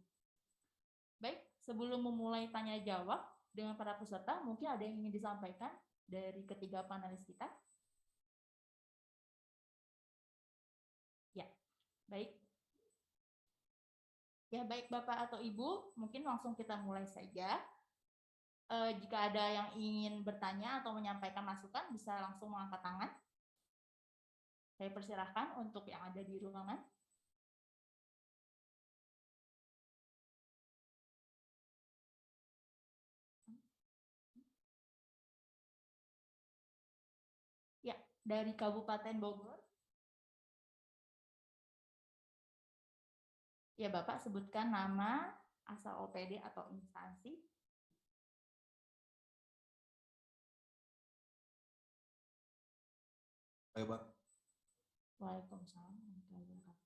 Baik, sebelum memulai tanya jawab dengan para peserta, mungkin ada yang ingin disampaikan dari ketiga panelis kita? Ya, baik. Ya, baik Bapak atau Ibu, mungkin langsung kita mulai saja. Jika ada yang ingin bertanya atau menyampaikan masukan, bisa langsung mengangkat tangan. Saya persilahkan untuk yang ada di ruangan. Ya, dari Kabupaten Bogor. Ya, Bapak sebutkan nama, asal OPD atau instansi. Baik, Pak. Waalaikumsalam warahmatullahi wabarakatuh.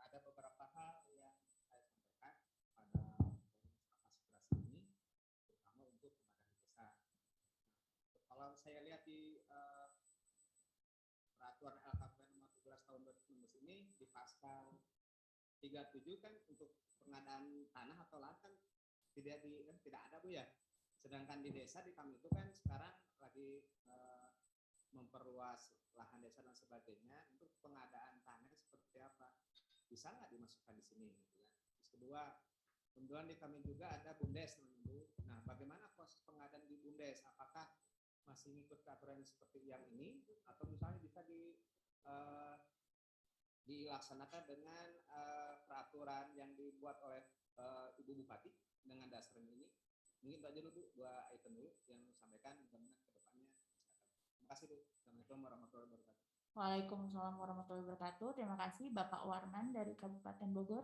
Ada beberapa hal yang saya sampaikan pada aspirasi ini, terutama untuk pemadam desa. Kalau saya lihat di peraturan LKP nomor 17 tahun 2019 ini di pasal 37 kan untuk pengadaan tanah atau lahan kan tidak ada Bu ya. Sedangkan di desa di kami itu kan sekarang lagi memperluas lahan desa dan sebagainya. Untuk pengadaan tanah seperti apa? Bisa nggak dimasukkan di sini gitu kan. Terus kedua, kemudian di kami juga ada BUMDes namanya Bu. Nah, bagaimana proses pengadaan di BUMDes? Apakah masih ngikut aturan seperti yang ini atau misalnya bisa dilaksanakan dengan peraturan yang dibuat oleh Ibu Bupati dengan dasar ini? Mungkin itu aja dulu, dua item dulu yang sampaikan, mudah-mudahan ke depannya. Terima kasih Bu. Assalamualaikum warahmatullahi wabarakatuh. Waalaikumsalam warahmatullahi wabarakatuh. Terima kasih Bapak Warman dari Kabupaten Bogor.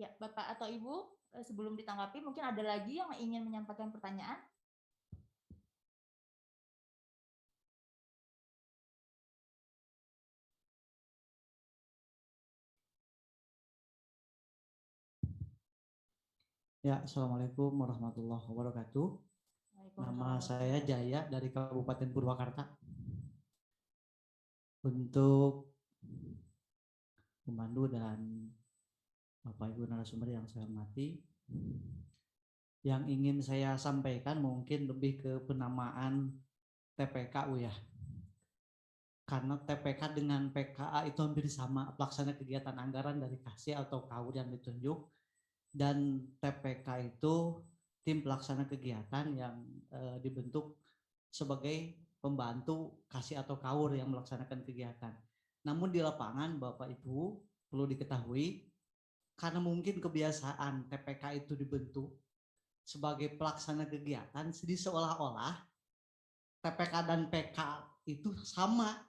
Ya, Bapak atau Ibu, sebelum ditanggapi, mungkin ada lagi yang ingin menyampaikan pertanyaan? Ya, Assalamualaikum warahmatullahi wabarakatuh. Nama saya Jaya dari Kabupaten Purwakarta. Untuk Pemandu dan Bapak Ibu narasumber yang saya hormati. Yang ingin saya sampaikan mungkin lebih ke penamaan TPKU ya. Karena TPK dengan PKA itu hampir sama, pelaksana kegiatan anggaran dari KASI atau KAUR yang ditunjuk, dan TPK itu tim pelaksana kegiatan yang dibentuk sebagai pembantu KASI atau KAUR yang melaksanakan kegiatan. Namun di lapangan Bapak Ibu perlu diketahui, karena mungkin kebiasaan TPK itu dibentuk sebagai pelaksana kegiatan, jadi seolah-olah TPK dan PK itu sama.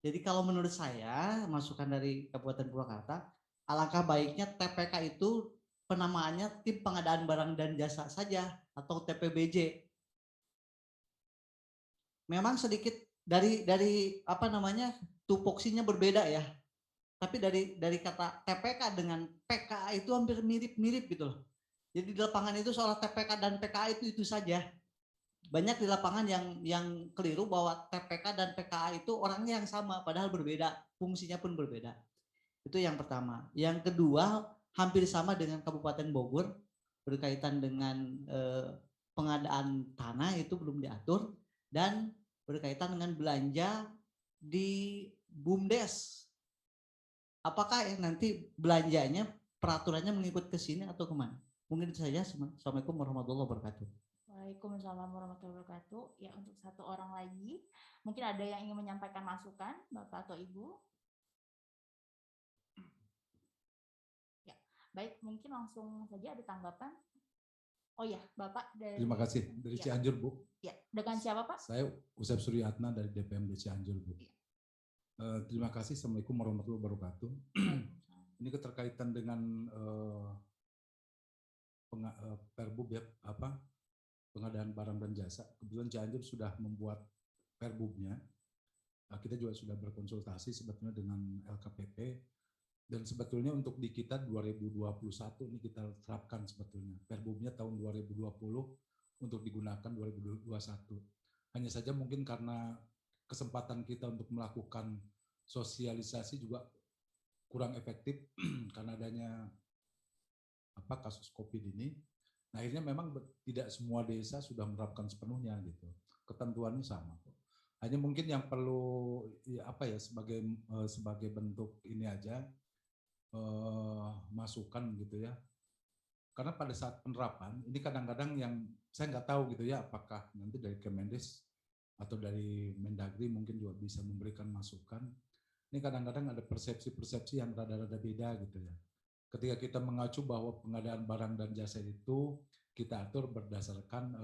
Jadi kalau menurut saya, masukan dari Kabupaten Purwakarta, alangkah baiknya TPK itu penamaannya tim pengadaan barang dan jasa saja atau TPBJ. Memang sedikit dari apa namanya tupoksinya berbeda ya. Tapi dari kata TPK dengan PKA itu hampir mirip-mirip gitu loh. Jadi di lapangan itu soal TPK dan PKA itu saja. Banyak di lapangan yang keliru bahwa TPK dan PKA itu orangnya yang sama padahal berbeda, fungsinya pun berbeda. Itu yang pertama. Yang kedua, hampir sama dengan Kabupaten Bogor berkaitan dengan pengadaan tanah itu belum diatur dan berkaitan dengan belanja di BUMDes. Apakah nanti belanjanya peraturannya mengikut ke sini atau kemana? Mungkin itu saja. Assalamualaikum warahmatullahi wabarakatuh. Waalaikumsalam warahmatullahi wabarakatuh. Ya, untuk satu orang lagi, mungkin ada yang ingin menyampaikan masukan, Bapak atau Ibu? Ya, baik, mungkin langsung saja ada tanggapan. Oh ya, Bapak dari... Terima kasih, dari Cianjur, Bu. Ya, dengan siapa, Pak? Saya Usep Suryatna dari DPMD Cianjur, Bu. Ya. Terima kasih, Assalamualaikum warahmatullahi wabarakatuh. Ini keterkaitan dengan Perbub ya, pengadaan barang dan jasa. Kebetulan Cianjur sudah membuat Perbubnya. Kita juga sudah berkonsultasi sebetulnya dengan LKPP, dan sebetulnya untuk di kita 2021 ini kita terapkan sebetulnya Perbubnya tahun 2020 untuk digunakan 2021. Hanya saja mungkin karena kesempatan kita untuk melakukan sosialisasi juga kurang efektif karena adanya kasus COVID ini. Nah, akhirnya memang tidak semua desa sudah menerapkan sepenuhnya gitu. Ketentuannya sama. Hanya mungkin yang perlu sebagai bentuk ini aja masukan gitu ya. Karena pada saat penerapan ini kadang-kadang yang saya nggak tahu gitu ya, apakah nanti dari Kemendes atau dari Mendagri mungkin juga bisa memberikan masukan. Ini kadang-kadang ada persepsi-persepsi yang rada-rada beda gitu ya. Ketika kita mengacu bahwa pengadaan barang dan jasa itu kita atur berdasarkan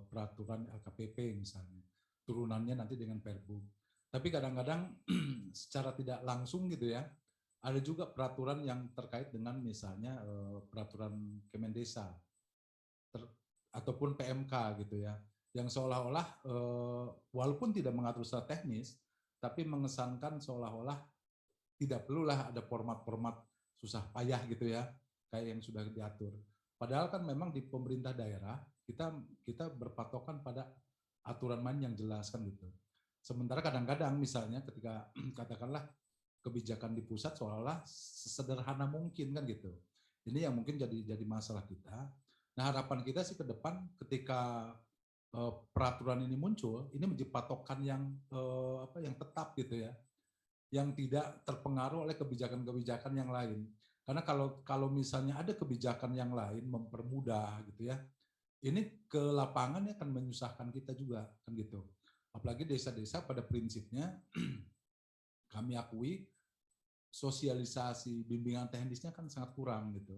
peraturan LKPP misalnya, turunannya nanti dengan Perbub. Tapi kadang-kadang secara tidak langsung gitu ya, ada juga peraturan yang terkait dengan misalnya peraturan Kemendesa ataupun PMK gitu ya, yang seolah-olah walaupun tidak mengatur secara teknis, tapi mengesankan seolah-olah tidak perlulah ada format-format susah payah gitu ya, kayak yang sudah diatur. Padahal kan memang di pemerintah daerah kita berpatokan pada aturan main yang jelas kan gitu. Sementara kadang-kadang misalnya ketika katakanlah kebijakan di pusat seolah-olah sesederhana mungkin kan gitu. Ini yang mungkin jadi masalah kita. Nah, harapan kita sih ke depan ketika peraturan ini muncul, ini menjadi patokan yang tetap gitu ya, yang tidak terpengaruh oleh kebijakan-kebijakan yang lain. Karena kalau misalnya ada kebijakan yang lain mempermudah gitu ya, ini ke lapangan akan menyusahkan kita juga kan gitu. Apalagi desa-desa pada prinsipnya kami akui sosialisasi bimbingan teknisnya kan sangat kurang gitu.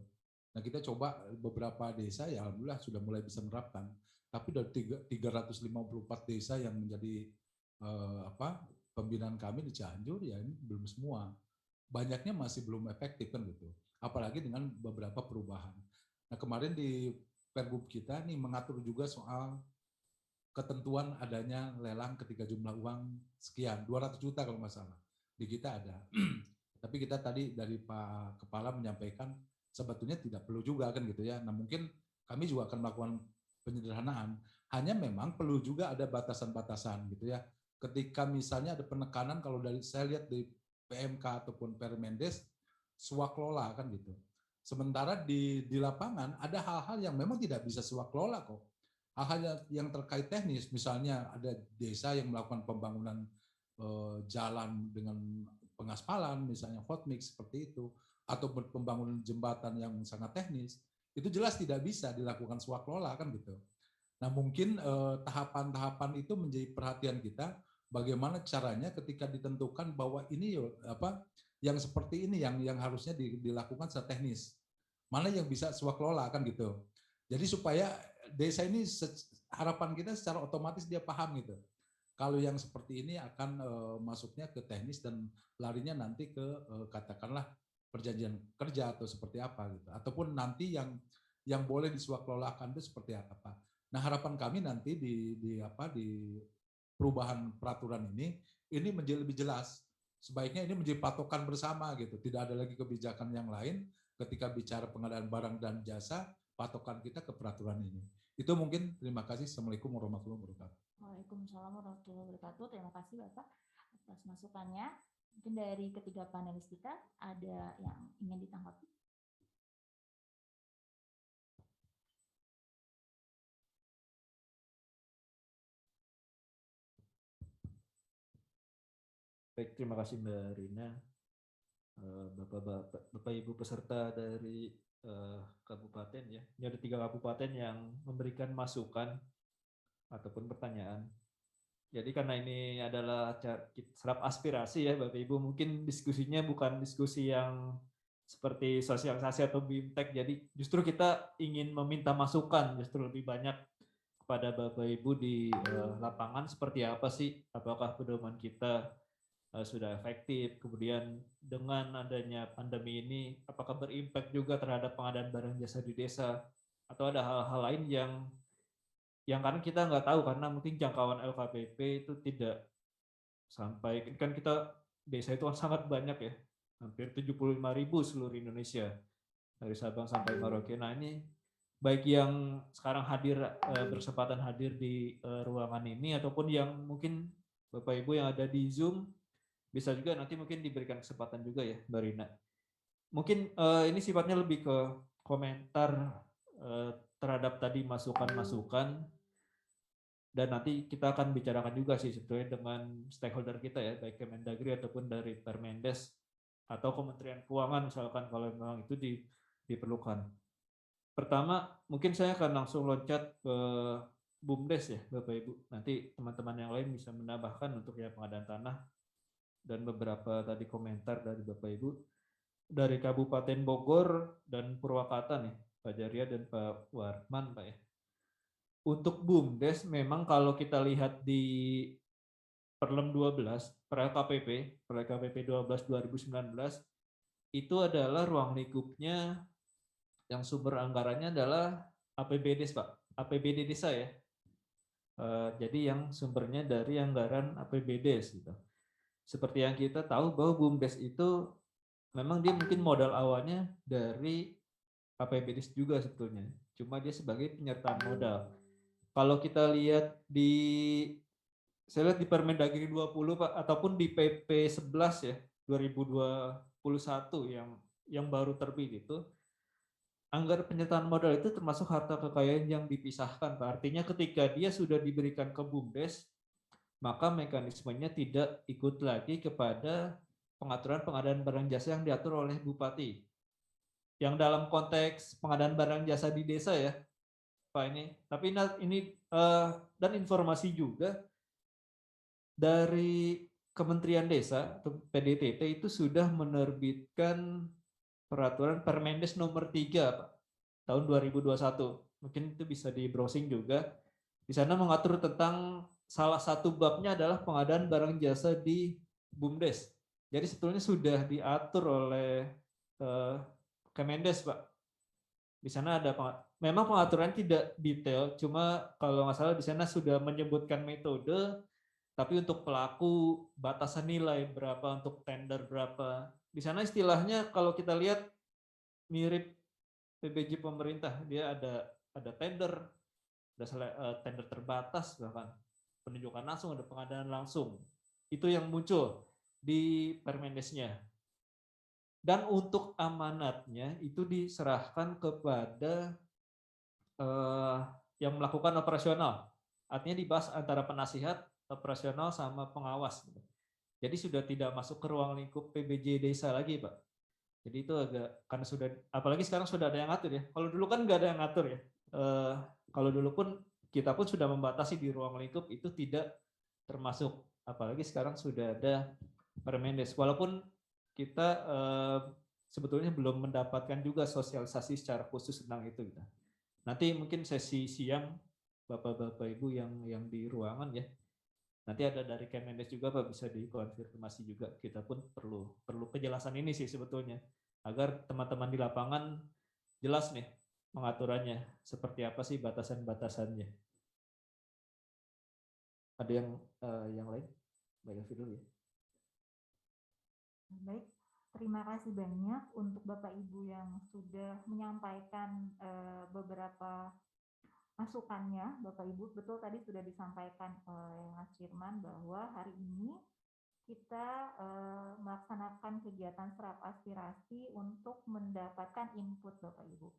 Nah, kita coba beberapa desa ya alhamdulillah sudah mulai bisa menerapkan. Tapi dari 354 desa yang menjadi pembinaan kami di Cianjur ya ini belum semua. Banyaknya masih belum efektif kan gitu. Apalagi dengan beberapa perubahan. Nah, kemarin di Perbub kita nih mengatur juga soal ketentuan adanya lelang ketika jumlah uang sekian, 200 juta kalau nggak salah. Di kita ada. Tapi kita tadi dari Pak Kepala menyampaikan sebetulnya tidak perlu juga kan gitu ya. Nah, mungkin kami juga akan melakukan penyederhanaan. Hanya memang perlu juga ada batasan-batasan gitu ya. Ketika misalnya ada penekanan, kalau dari saya lihat di PMK ataupun Permendes swaklola kan gitu. Sementara di lapangan ada hal-hal yang memang tidak bisa swaklola kok. Hal-hal yang terkait teknis, misalnya ada desa yang melakukan pembangunan jalan dengan pengaspalan, misalnya hot mix seperti itu, atau pembangunan jembatan yang sangat teknis, itu jelas tidak bisa dilakukan swaklola kan gitu. Nah mungkin tahapan-tahapan itu menjadi perhatian kita, bagaimana caranya ketika ditentukan bahwa ini yang seperti ini yang harusnya dilakukan secara teknis, mana yang bisa swaklola kan gitu. Jadi supaya desa ini harapan kita secara otomatis dia paham gitu. Kalau yang seperti ini akan masuknya ke teknis dan larinya nanti ke katakanlah perjanjian kerja atau seperti apa gitu. Ataupun nanti yang boleh diswaklolakan itu seperti apa. Nah, harapan kami nanti di perubahan peraturan ini menjadi lebih jelas. Sebaiknya ini menjadi patokan bersama gitu. Tidak ada lagi kebijakan yang lain ketika bicara pengadaan barang dan jasa, patokan kita ke peraturan ini. Itu mungkin. Terima kasih. Assalamualaikum warahmatullahi wabarakatuh. Waalaikumsalam warahmatullahi wabarakatuh. Terima kasih Bapak atas masukannya. Mungkin dari ketiga panelis kita ada yang ingin ditanggapi. Baik, terima kasih Mbak Rina. Bapak Ibu peserta dari kabupaten ya. Ini ada 3 kabupaten yang memberikan masukan ataupun pertanyaan. Jadi karena ini adalah serap aspirasi ya Bapak Ibu, mungkin diskusinya bukan diskusi yang seperti sosialisasi atau BIMTEK, jadi justru kita ingin meminta masukan justru lebih banyak kepada Bapak Ibu di lapangan seperti apa sih, apakah pedoman kita sudah efektif, kemudian dengan adanya pandemi ini apakah berimpact juga terhadap pengadaan barang jasa di desa, atau ada hal-hal lain yang kan kita nggak tahu karena mungkin jangkauan LKPP itu tidak sampai, kan kita desa itu kan sangat banyak ya, hampir 75.000 seluruh Indonesia dari Sabang sampai Merauke. Nah ini baik yang sekarang hadir berkesempatan hadir di ruangan ini ataupun yang mungkin Bapak Ibu yang ada di Zoom bisa juga nanti mungkin diberikan kesempatan juga ya Mbak Rina. Mungkin ini sifatnya lebih ke komentar terhadap tadi masukan-masukan, dan nanti kita akan bicarakan juga sih sebetulnya dengan stakeholder kita ya, baik Kemendagri ataupun dari Permendes atau Kementerian Keuangan misalkan kalau memang itu diperlukan. Pertama, mungkin saya akan langsung loncat ke BUMDes ya Bapak Ibu. Nanti teman-teman yang lain bisa menambahkan untuk ya pengadaan tanah dan beberapa tadi komentar dari Bapak Ibu. Dari Kabupaten Bogor dan Purwakarta nih, Pak Jaria dan Pak Warman Pak ya. Untuk BUMDes memang kalau kita lihat di Perlem 12, Per-LKPP 12 2019 itu adalah ruang lingkupnya yang sumber anggarannya adalah APBD Pak, APBD desa ya. Jadi yang sumbernya dari anggaran APBD gitu. Seperti yang kita tahu bahwa BUMDes itu memang dia mungkin modal awalnya dari APBD juga sebetulnya. Cuma dia sebagai penyertaan modal. Kalau kita lihat saya lihat di Permendagri 20 Pak ataupun di PP 11 ya 2021 yang baru terbit itu, anggaran penyertaan modal itu termasuk harta kekayaan yang dipisahkan Pak. Artinya ketika dia sudah diberikan ke BUMDes, maka mekanismenya tidak ikut lagi kepada pengaturan pengadaan barang jasa yang diatur oleh Bupati. Yang dalam konteks pengadaan barang jasa di desa ya, Pak ini. Tapi ini dan informasi juga dari Kementerian Desa atau PDTT itu sudah menerbitkan peraturan Permendes nomor 3 Pak, tahun 2021. Mungkin itu bisa di browsing juga. Di sana mengatur tentang salah satu babnya adalah pengadaan barang jasa di BUMDes. Jadi sebetulnya sudah diatur oleh Kemendes Pak. Di sana ada memang pengaturan tidak detail, cuma kalau nggak salah di sana sudah menyebutkan metode, tapi untuk pelaku batasan nilai berapa, untuk tender berapa. Di sana istilahnya kalau kita lihat mirip PBJ pemerintah, dia ada tender, ada tender terbatas bahkan penunjukan langsung, ada pengadaan langsung. Itu yang muncul di Permendesnya. Dan untuk amanatnya itu diserahkan kepada yang melakukan operasional. Artinya dibahas antara penasihat, operasional, sama pengawas. Jadi sudah tidak masuk ke ruang lingkup PBJ desa lagi, Pak. Jadi itu agak, karena sudah, apalagi sekarang sudah ada yang ngatur ya. Kalau dulu kan nggak ada yang ngatur ya. Kalau dulu pun kita pun sudah membatasi di ruang lingkup itu tidak termasuk. Apalagi sekarang sudah ada Permendes. Walaupun kita sebetulnya belum mendapatkan juga sosialisasi secara khusus tentang itu. Nanti mungkin sesi siang Bapak-Bapak Ibu yang di ruangan ya. Nanti ada dari Kemendes juga Pak, bisa dikonfirmasi juga. Kita pun perlu penjelasan ini sih sebetulnya agar teman-teman di lapangan jelas nih pengaturannya seperti apa sih batasan-batasannya. Ada yang lain? Baik dulu ya. Baik, terima kasih banyak untuk Bapak Ibu yang sudah menyampaikan beberapa masukannya. Bapak Ibu, betul tadi sudah disampaikan oleh Mas Firman bahwa hari ini kita melaksanakan kegiatan serap aspirasi untuk mendapatkan input Bapak Ibu.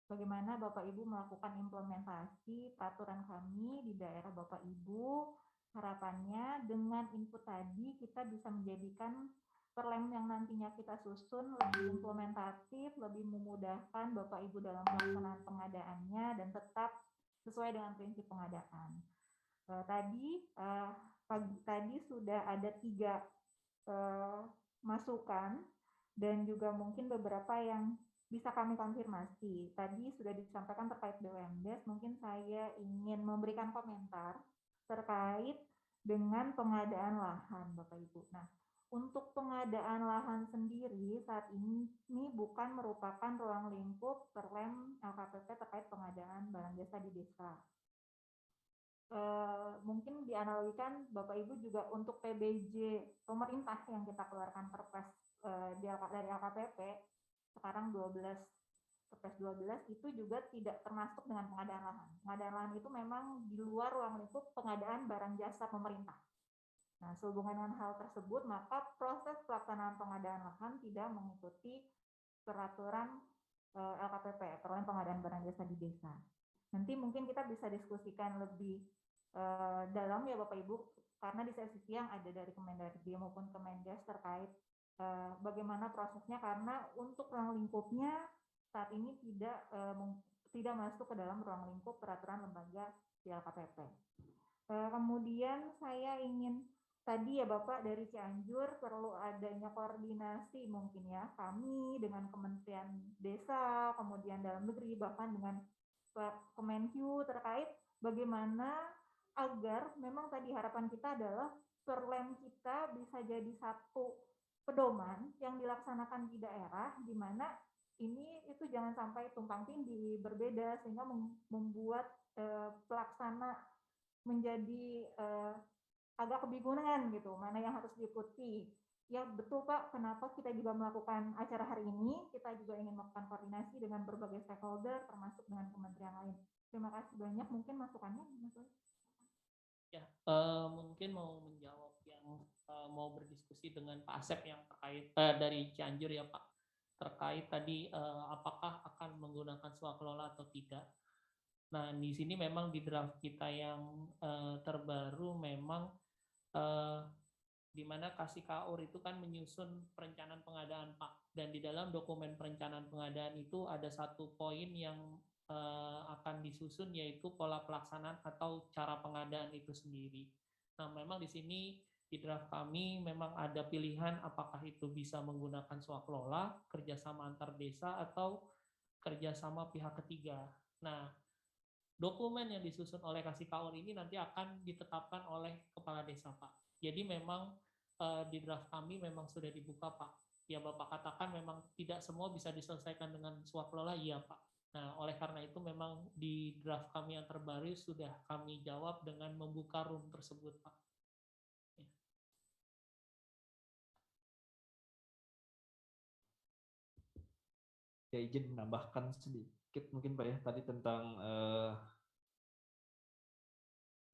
Bagaimana Bapak Ibu melakukan implementasi peraturan kami di daerah Bapak Ibu. Harapannya dengan input tadi kita bisa menjadikan perlem yang nantinya kita susun lebih implementatif, lebih memudahkan Bapak Ibu dalam pelaksanaan pengadaannya dan tetap sesuai dengan prinsip pengadaan. Tadi sudah ada 3 masukan dan juga mungkin beberapa yang bisa kami konfirmasi. Tadi sudah disampaikan terkait BUMDes, mungkin saya ingin memberikan komentar terkait dengan pengadaan lahan, Bapak Ibu. Nah, untuk pengadaan lahan sendiri saat ini bukan merupakan ruang lingkup Perlem LKPP terkait pengadaan barang jasa di desa. Mungkin dianalogikan Bapak Ibu juga untuk PBJ pemerintah yang kita keluarkan Perpres dari LKPP sekarang 12 Perpres 12 itu juga tidak termasuk dengan pengadaan lahan. Pengadaan lahan itu memang di luar ruang lingkup pengadaan barang jasa pemerintah. Nah, sehubungan dengan hal tersebut, maka proses pelaksanaan pengadaan lahan tidak mengikuti peraturan LKPP, Peraturan Pengadaan Barang Jasa di Desa. Nanti mungkin kita bisa diskusikan lebih dalam ya Bapak Ibu, karena di sesi siang ada dari Kemendagri maupun Kemendes terkait bagaimana prosesnya, karena untuk ruang lingkupnya saat ini tidak masuk ke dalam ruang lingkup peraturan lembaga di LKPP. Kemudian saya ingin tadi ya Bapak dari Cianjur perlu adanya koordinasi mungkin ya kami dengan Kementerian Desa, kemudian Dalam Negeri, bahkan dengan Kemenhyu terkait bagaimana agar memang tadi harapan kita adalah perlem kita bisa jadi satu pedoman yang dilaksanakan di daerah, di mana ini itu jangan sampai tumpang tindih berbeda sehingga membuat pelaksana menjadi agak kebingungan gitu, mana yang harus diikuti. Ya betul Pak, kenapa kita juga melakukan acara hari ini, kita juga ingin melakukan koordinasi dengan berbagai stakeholder, termasuk dengan kementerian lain. Terima kasih banyak, mungkin masukannya. Ya, mungkin mau menjawab yang mau berdiskusi dengan Pak Asep yang terkait dari Cianjur ya Pak, terkait tadi apakah akan menggunakan swakelola atau tidak. Nah, di sini memang di draft kita yang terbaru memang di mana KAUR itu kan menyusun perencanaan pengadaan Pak, dan di dalam dokumen perencanaan pengadaan itu ada satu poin yang akan disusun yaitu pola pelaksanaan atau cara pengadaan itu sendiri. Nah, memang di sini di draft kami memang ada pilihan apakah itu bisa menggunakan swakelola, kerjasama antar desa, atau kerjasama pihak ketiga. Nah, dokumen yang disusun oleh KAUR ini nanti akan ditetapkan oleh kepala desa Pak. Jadi memang di draft kami memang sudah dibuka Pak. Ya Bapak katakan memang tidak semua bisa diselesaikan dengan swakelola, iya Pak. Nah oleh karena itu memang di draft kami yang terbaru sudah kami jawab dengan membuka room tersebut Pak. Ya izin menambahkan sedikit mungkin Pak ya, tadi tentang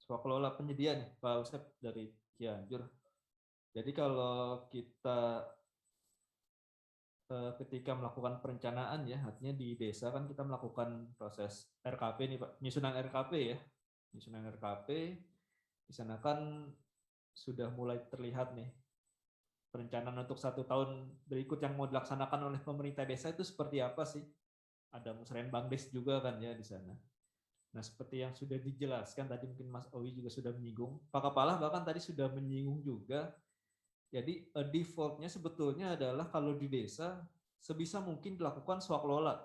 swakelola penyedia nih Pak Usep dari Cianjur. Jadi kalau kita ketika melakukan perencanaan ya, artinya di desa kan kita melakukan proses RKP nih Pak, penyusunan RKP ya, penyusunan RKP, di sana kan sudah mulai terlihat nih perencanaan untuk 1 tahun berikut yang mau dilaksanakan oleh pemerintah desa itu seperti apa sih? Ada musrenbangdes juga kan ya di sana. Nah seperti yang sudah dijelaskan tadi mungkin Mas Owi juga sudah menyinggung, Pak Kepala bahkan tadi sudah menyinggung juga. Jadi defaultnya sebetulnya adalah kalau di desa sebisa mungkin dilakukan swakelola.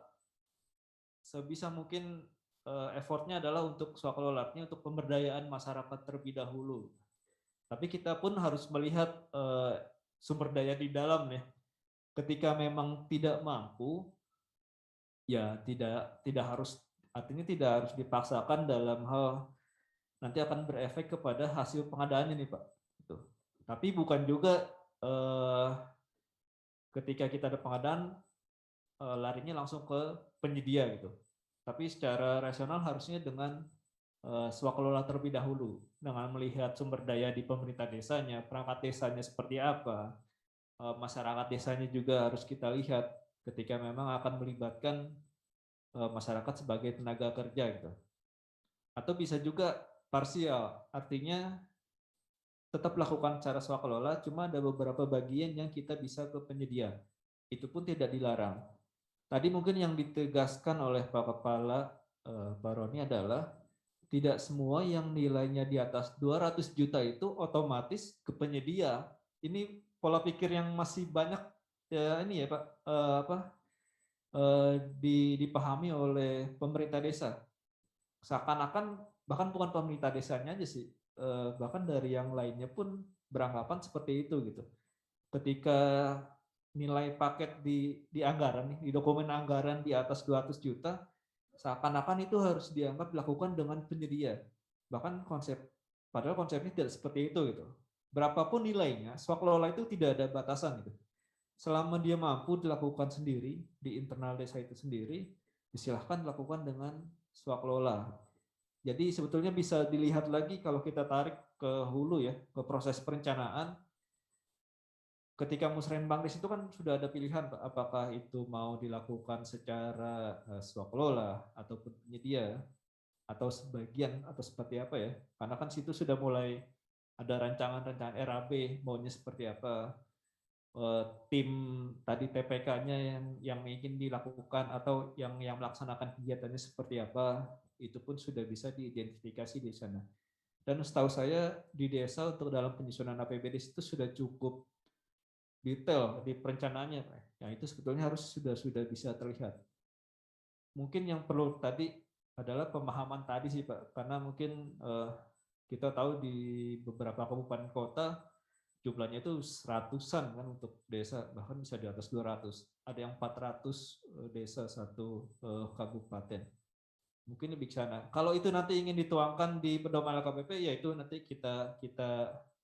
Sebisa mungkin effortnya adalah untuk swakelola, artinya untuk pemberdayaan masyarakat terlebih dahulu. Tapi kita pun harus melihat sumber daya di dalam ya. Ketika memang tidak mampu, ya tidak harus, artinya tidak harus dipaksakan dalam hal nanti akan berefek kepada hasil pengadaannya nih Pak. Gitu. Tapi bukan juga ketika kita ada pengadaan larinya langsung ke penyedia gitu. Tapi secara rasional harusnya dengan swakelola terlebih dahulu dengan melihat sumber daya di pemerintah desanya, perangkat desanya seperti apa, masyarakat desanya juga harus kita lihat ketika memang akan melibatkan masyarakat sebagai tenaga kerja gitu. Atau bisa juga parsial, artinya tetap lakukan cara swakelola, cuma ada beberapa bagian yang kita bisa ke penyedia. Itu pun tidak dilarang. Tadi mungkin yang ditegaskan oleh Pak Kepala Pak Roni adalah tidak semua yang nilainya di atas 200 juta itu otomatis ke penyedia. Ini pola pikir yang masih banyak ya ini ya Pak dipahami oleh pemerintah desa. Seakan-akan bahkan bukan pemerintah desanya aja sih, bahkan dari yang lainnya pun beranggapan seperti itu gitu. Ketika nilai paket di anggaran nih, di dokumen anggaran di atas 200 juta, seakan-akan itu harus dianggap dilakukan dengan penyedia. Bahkan padahal konsepnya tidak seperti itu gitu. Berapapun nilainya, swakelola itu tidak ada batasan gitu. Selama dia mampu dilakukan sendiri di internal desa itu sendiri, disilahkan dilakukan dengan swakelola. Jadi sebetulnya bisa dilihat lagi kalau kita tarik ke hulu ya, ke proses perencanaan. Ketika musrenbangdes itu kan sudah ada pilihan apakah itu mau dilakukan secara swakelola ataupun penyedia atau sebagian atau seperti apa ya. Karena kan situ sudah mulai ada rancangan-rancangan RAB maunya seperti apa. Tim tadi TPK-nya yang ingin dilakukan atau yang melaksanakan kegiatannya seperti apa, itu pun sudah bisa diidentifikasi di sana. Dan setahu saya di desa untuk dalam penyusunan APBD itu sudah cukup detail di perencanaannya, Pak. Yang itu sebetulnya harus sudah bisa terlihat. Mungkin yang perlu tadi adalah pemahaman tadi sih Pak, karena mungkin kita tahu di beberapa kabupaten kota jumlahnya itu seratusan kan untuk desa, bahkan bisa di atas 200. Ada yang 400 desa satu kabupaten. Mungkin lebih ke sana. Kalau itu nanti ingin dituangkan di pedoman LKPP, ya itu nanti kita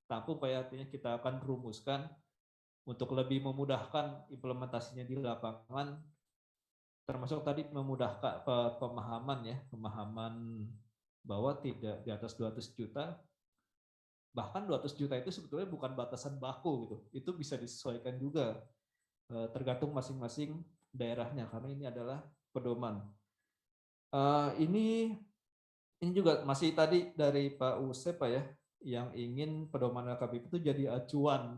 tampung Pak ya, artinya kita akan rumuskan untuk lebih memudahkan implementasinya di lapangan, termasuk tadi memudahkan pemahaman bahwa tidak di atas 200 juta, bahkan 200 juta itu sebetulnya bukan batasan baku gitu, itu bisa disesuaikan juga tergantung masing-masing daerahnya, karena ini adalah pedoman. Ini juga masih tadi dari Pak Usep Pak ya, yang ingin pedoman LKPP itu jadi acuan,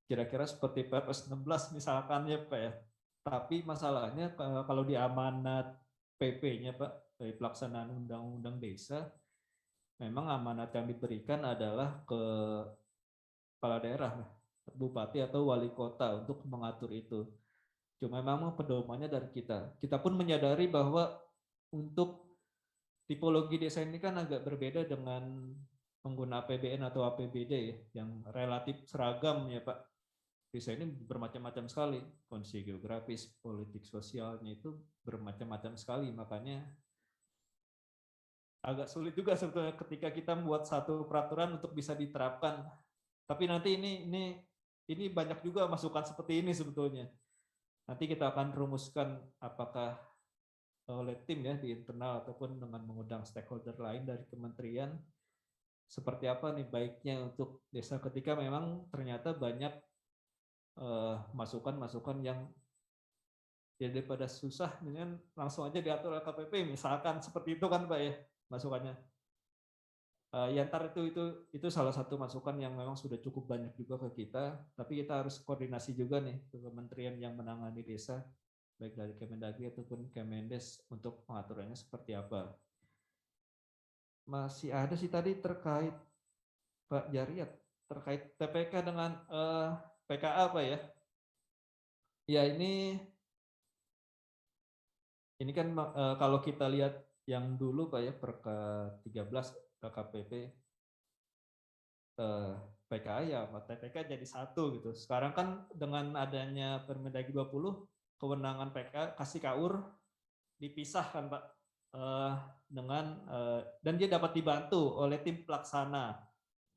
kira-kira seperti Perpres 16 misalkan ya Pak ya. Tapi masalahnya kalau di amanat PP-nya Pak, dari pelaksanaan undang-undang desa, memang amanat yang diberikan adalah ke kepala daerah, bupati atau wali kota untuk mengatur itu. Cuma memang pedomannya dari kita. Kita pun menyadari bahwa untuk tipologi desa ini kan agak berbeda dengan pengguna APBN atau APBD ya, yang relatif seragam ya Pak. Desa ini bermacam-macam sekali, kondisi geografis, politik sosialnya itu bermacam-macam sekali, makanya agak sulit juga sebetulnya ketika kita membuat satu peraturan untuk bisa diterapkan. Tapi nanti ini banyak juga masukan seperti ini sebetulnya. Nanti kita akan rumuskan apakah oleh tim ya di internal ataupun dengan mengundang stakeholder lain dari kementerian seperti apa nih baiknya untuk desa ketika memang ternyata banyak masukan-masukan yang ya daripada susah dengan langsung aja diatur LKPP misalkan seperti itu kan Pak ya masukannya. Ya ntar itu salah satu masukan yang memang sudah cukup banyak juga ke kita, tapi kita harus koordinasi juga nih ke kementerian yang menangani desa, baik dari Kemendagri ataupun Kemendes untuk pengaturannya seperti apa. Masih ada sih tadi terkait Pak Jariat, terkait TPK dengan PKA Pak ya. Ya ini kan kalau kita lihat yang dulu Pak ya Perka 13 KPP PKA ya TPK jadi satu gitu. Sekarang kan dengan adanya Permendagri 20 kewenangan PKA kasih KAUR dipisah kan Pak dengan dan dia dapat dibantu oleh tim pelaksana.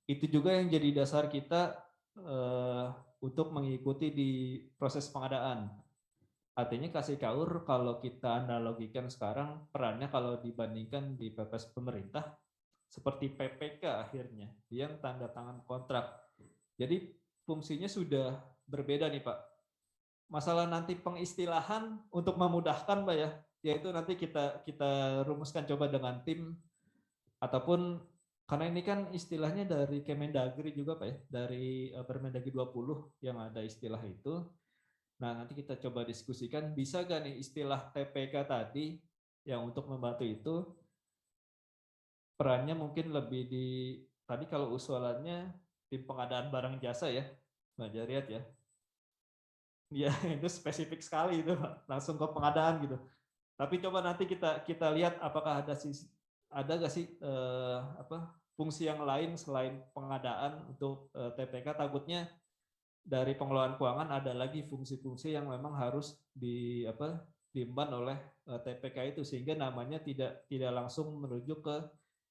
Itu juga yang jadi dasar kita untuk mengikuti di proses pengadaan. Artinya kasih KAUR kalau kita analogikan sekarang perannya kalau dibandingkan di PPS pemerintah seperti PPK akhirnya yang tanda tangan kontrak. Jadi fungsinya sudah berbeda nih Pak. Masalah nanti pengistilahan untuk memudahkan Pak ya, yaitu nanti kita rumuskan coba dengan tim ataupun karena ini kan istilahnya dari Kemendagri juga Pak ya, dari Permendagri 20 yang ada istilah itu. Nah, nanti kita coba diskusikan bisa gak nih istilah TPK tadi yang untuk membantu itu perannya mungkin lebih di tadi kalau usulannya tim pengadaan barang jasa ya, Mbak Jariat ya. Ya itu spesifik sekali itu, langsung ke pengadaan gitu. Tapi coba nanti kita lihat apakah ada nggak sih fungsi yang lain selain pengadaan untuk TPK. Takutnya dari pengelolaan keuangan ada lagi fungsi-fungsi yang memang harus diemban oleh TPK itu sehingga namanya tidak langsung merujuk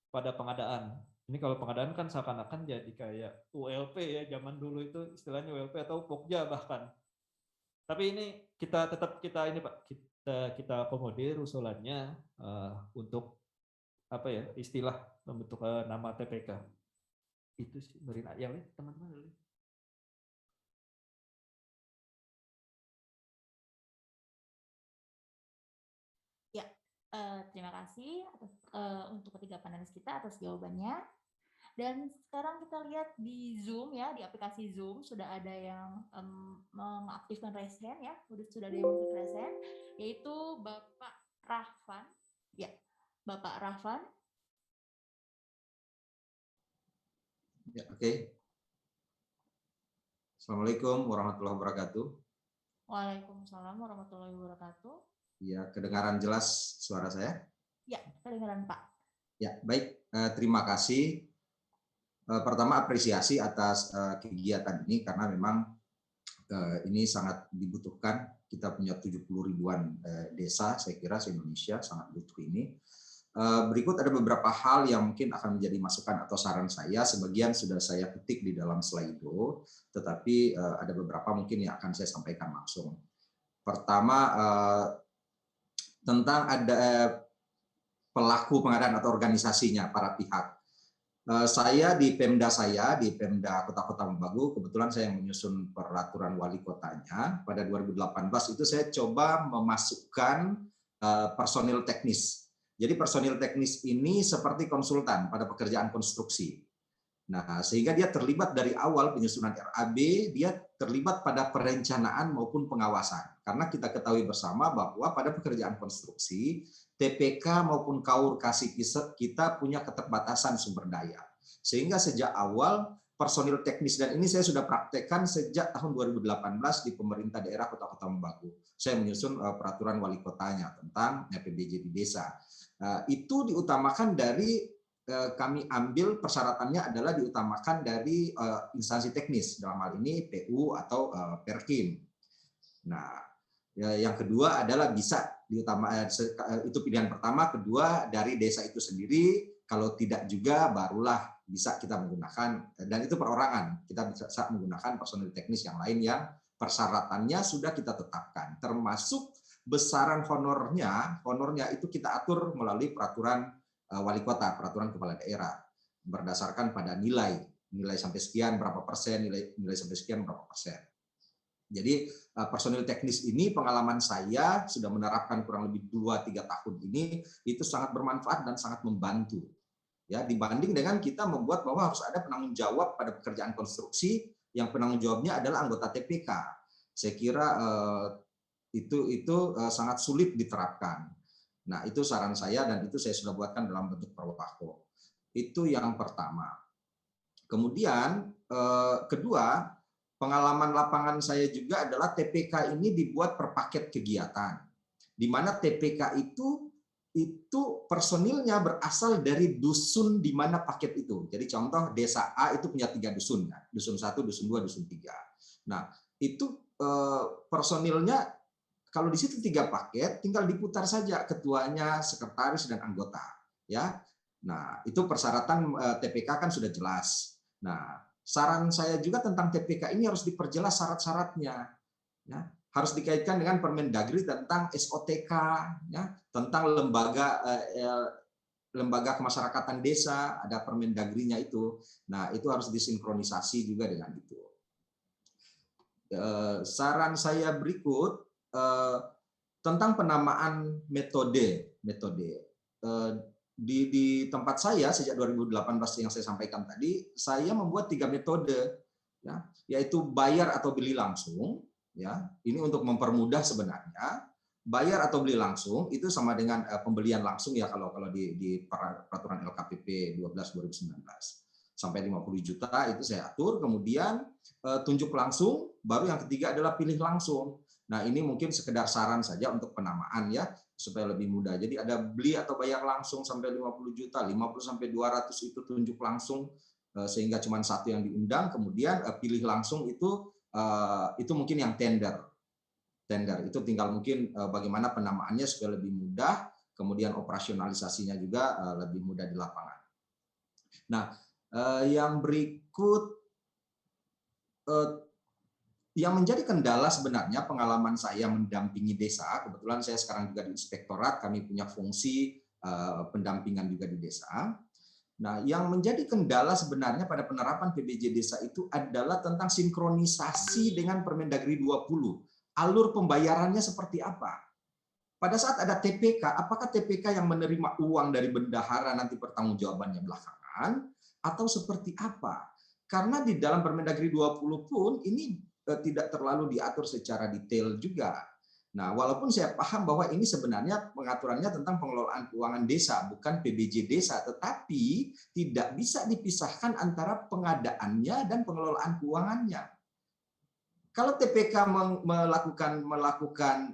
pada pengadaan. Ini kalau pengadaan kan seakan-akan jadi kayak ULP ya, zaman dulu itu istilahnya ULP atau Pokja bahkan. Tapi ini kita ini Pak, kita akomodir usulannya untuk istilah membentuk nama TPK. Itu sih Marina. Yang lain teman-teman. Terima kasih untuk ketiga panelis kita atas jawabannya. Dan sekarang kita lihat di Zoom ya, di aplikasi Zoom sudah ada yang mengaktifkan raise hand ya, sudah ada yang mengaktifkan raise hand, yaitu Bapak Rahvan. Ya, Bapak Rahvan. Ya, oke. Assalamualaikum warahmatullahi wabarakatuh. Waalaikumsalam warahmatullahi wabarakatuh. Ya, kedengaran jelas suara saya? Ya, kedengaran Pak. Ya, baik. Terima kasih. Pertama apresiasi atas kegiatan ini karena memang ini sangat dibutuhkan. Kita punya 70 ribuan desa, saya kira se-Indonesia sangat butuh ini. Berikut ada beberapa hal yang mungkin akan menjadi masukan atau saran saya. Sebagian sudah saya ketik di dalam Slido, tetapi ada beberapa mungkin yang akan saya sampaikan langsung. Pertama, tentang ada pelaku pengadaan atau organisasinya, para pihak. Saya di Pemda Kota Tembagu, kebetulan saya yang menyusun peraturan wali kotanya. Pada 2018 itu saya coba memasukkan personil teknis. Jadi personil teknis ini seperti konsultan pada pekerjaan konstruksi. Nah, sehingga dia terlibat dari awal penyusunan RAB, dia terlibat pada perencanaan maupun pengawasan. Karena kita ketahui bersama bahwa pada pekerjaan konstruksi, TPK maupun KAUR kasih kita punya keterbatasan sumber daya. Sehingga sejak awal personil teknis, dan ini saya sudah praktekkan sejak tahun 2018 di pemerintah daerah Kota Tembagu. Saya menyusun peraturan wali kotanya tentang PBJ di desa. Itu diutamakan dari kami ambil persyaratannya adalah diutamakan dari instansi teknis, dalam hal ini PU atau Perkim. Nah, yang kedua adalah bisa itu pilihan pertama. Kedua dari desa itu sendiri, kalau tidak juga barulah bisa kita menggunakan, dan itu perorangan, kita bisa menggunakan personil teknis yang lain yang persyaratannya sudah kita tetapkan, termasuk besaran honornya itu kita atur melalui peraturan wali kota, peraturan kepala daerah. berdasarkan pada nilai sampai sekian berapa persen, nilai sampai sekian berapa persen. Jadi personil teknis ini pengalaman saya sudah menerapkan kurang lebih 2-3 tahun ini itu sangat bermanfaat dan sangat membantu. Ya, dibanding dengan kita membuat bahwa harus ada penanggung jawab pada pekerjaan konstruksi yang penanggung jawabnya adalah anggota TPK. Saya kira itu sangat sulit diterapkan. Nah, itu saran saya dan itu saya sudah buatkan dalam bentuk perwako. Itu yang pertama. Kemudian kedua, pengalaman lapangan saya juga adalah TPK ini dibuat per paket kegiatan, di mana TPK itu personilnya berasal dari dusun di mana paket itu. Jadi contoh desa A itu punya 3 dusun, ya. Dusun 1, dusun 2, dusun 3. Nah, itu personilnya kalau di situ 3 paket, tinggal diputar saja ketuanya, sekretaris dan anggota, ya. Nah, itu persyaratan TPK kan sudah jelas. Nah, saran saya juga tentang TPK ini harus diperjelas syarat-syaratnya, ya. Harus dikaitkan dengan Permendagri tentang SOTK, ya, tentang lembaga kemasyarakatan desa, ada Permendagrinya itu. Nah, itu harus disinkronisasi juga dengan itu. Saran saya berikut tentang penamaan metode. Di tempat saya sejak 2018 yang saya sampaikan tadi, saya membuat 3 metode, ya, yaitu bayar atau beli langsung. Ya, ini untuk mempermudah sebenarnya. Bayar atau beli langsung itu sama dengan pembelian langsung ya kalau di peraturan LKPP 12/2019 sampai 50 juta itu saya atur. Kemudian tunjuk langsung, baru yang ketiga adalah pilih langsung. Nah, ini mungkin sekedar saran saja untuk penamaan ya supaya lebih mudah. Jadi ada beli atau bayar langsung sampai 50 juta, 50 sampai 200 itu tunjuk langsung sehingga cuma 1 yang diundang. Kemudian pilih langsung itu mungkin yang tender itu tinggal mungkin bagaimana penamaannya supaya lebih mudah, kemudian operasionalisasinya juga lebih mudah di lapangan. Nah, yang berikut yang menjadi kendala sebenarnya pengalaman saya mendampingi desa, kebetulan saya sekarang juga di inspektorat, kami punya fungsi pendampingan juga di desa. Nah, yang menjadi kendala sebenarnya pada penerapan PBJ desa itu adalah tentang sinkronisasi dengan Permendagri 20. Alur pembayarannya seperti apa? Pada saat ada TPK, apakah TPK yang menerima uang dari bendahara nanti pertanggungjawabannya belakangan atau seperti apa? Karena di dalam Permendagri 20 pun ini tidak terlalu diatur secara detail juga. Nah, walaupun saya paham bahwa ini sebenarnya pengaturannya tentang pengelolaan keuangan desa, bukan PBJ desa, tetapi tidak bisa dipisahkan antara pengadaannya dan pengelolaan keuangannya. Kalau TPK melakukan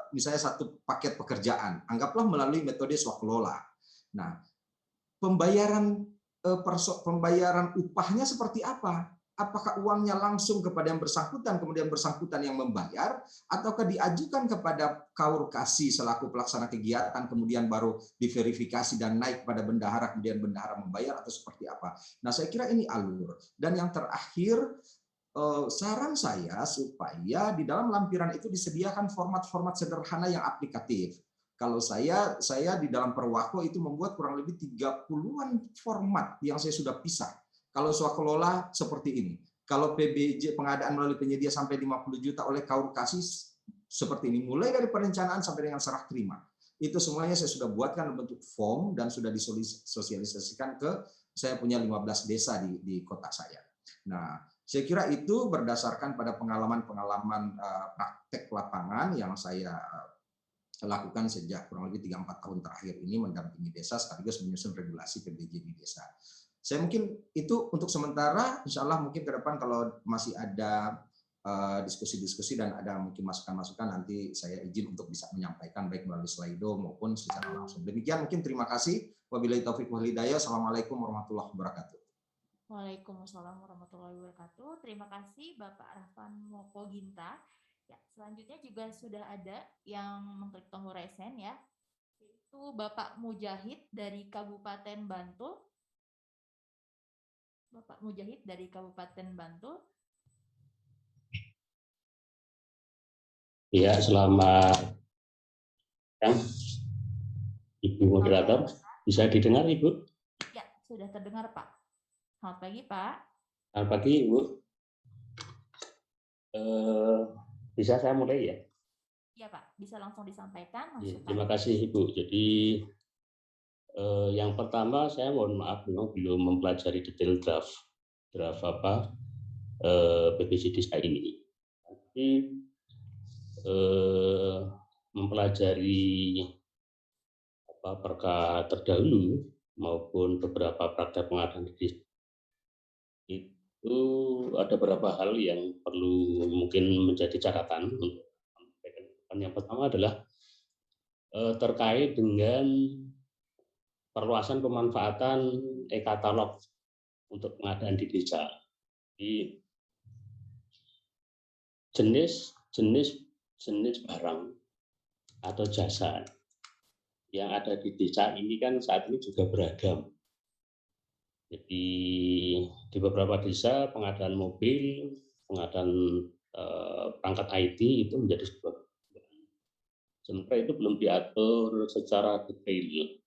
misalnya satu paket pekerjaan, anggaplah melalui metode swakelola. Nah, pembayaran upahnya seperti apa? Apakah uangnya langsung kepada yang bersangkutan, kemudian bersangkutan yang membayar, ataukah diajukan kepada KAUR Kasih selaku pelaksana kegiatan, kemudian baru diverifikasi dan naik pada bendahara, kemudian bendahara membayar, atau seperti apa? Nah, saya kira ini alur. Dan yang terakhir, saran saya supaya di dalam lampiran itu disediakan format-format sederhana yang aplikatif. Kalau saya di dalam Perwako itu membuat kurang lebih 30-an format yang saya sudah pisah. Kalau swakelola seperti ini. Kalau PBJ pengadaan melalui penyedia sampai 50 juta oleh KAUR Kasih seperti ini. Mulai dari perencanaan sampai dengan serah terima. Itu semuanya saya sudah buatkan dalam bentuk form dan sudah disosialisasikan ke saya punya 15 desa di kota saya. Nah, saya kira itu berdasarkan pada pengalaman-pengalaman praktek lapangan yang saya lakukan sejak kurang lebih 3-4 tahun terakhir ini mendampingi desa sekaligus menyusun regulasi PBJ di desa. Saya mungkin itu untuk sementara, insya Allah mungkin ke depan kalau masih ada diskusi-diskusi dan ada mungkin masukan-masukan nanti saya izin untuk bisa menyampaikan baik melalui Slido maupun secara langsung. Demikian mungkin terima kasih. Wabillahi taufiq wal hidayah. Assalamualaikum warahmatullahi wabarakatuh. Waalaikumsalam warahmatullahi wabarakatuh. Terima kasih Bapak Rahman Moko Ginta. Ya, selanjutnya juga sudah ada yang mengklik tombol raise hand ya. Itu Bapak Mujahid dari Kabupaten Bantul. Bapak Mujahid dari Kabupaten Bantul. Ya, selamat siang, Ibu moderator. Bisa didengar, Ibu? Ya, sudah terdengar, Pak. Selamat pagi, Pak. Selamat pagi, Ibu. Bisa saya mulai ya? Iya, Pak. Bisa langsung disampaikan Ya, masukan. terima kasih, Ibu. Jadi yang pertama saya mohon maaf memang belum mempelajari detail draft apa PBJ Desa ini. Tapi mempelajari perkara terdahulu maupun beberapa praktek pengadaan di desa itu ada beberapa hal yang perlu mungkin menjadi catatan untuk sampaikan. Yang pertama adalah terkait dengan perluasan pemanfaatan e-katalog untuk pengadaan di desa. Di jenis barang atau jasa yang ada di desa ini kan saat ini juga beragam. Jadi di beberapa desa pengadaan mobil, pengadaan perangkat IT itu menjadi sebuah kebutuhan. Sementara itu belum diatur secara detail.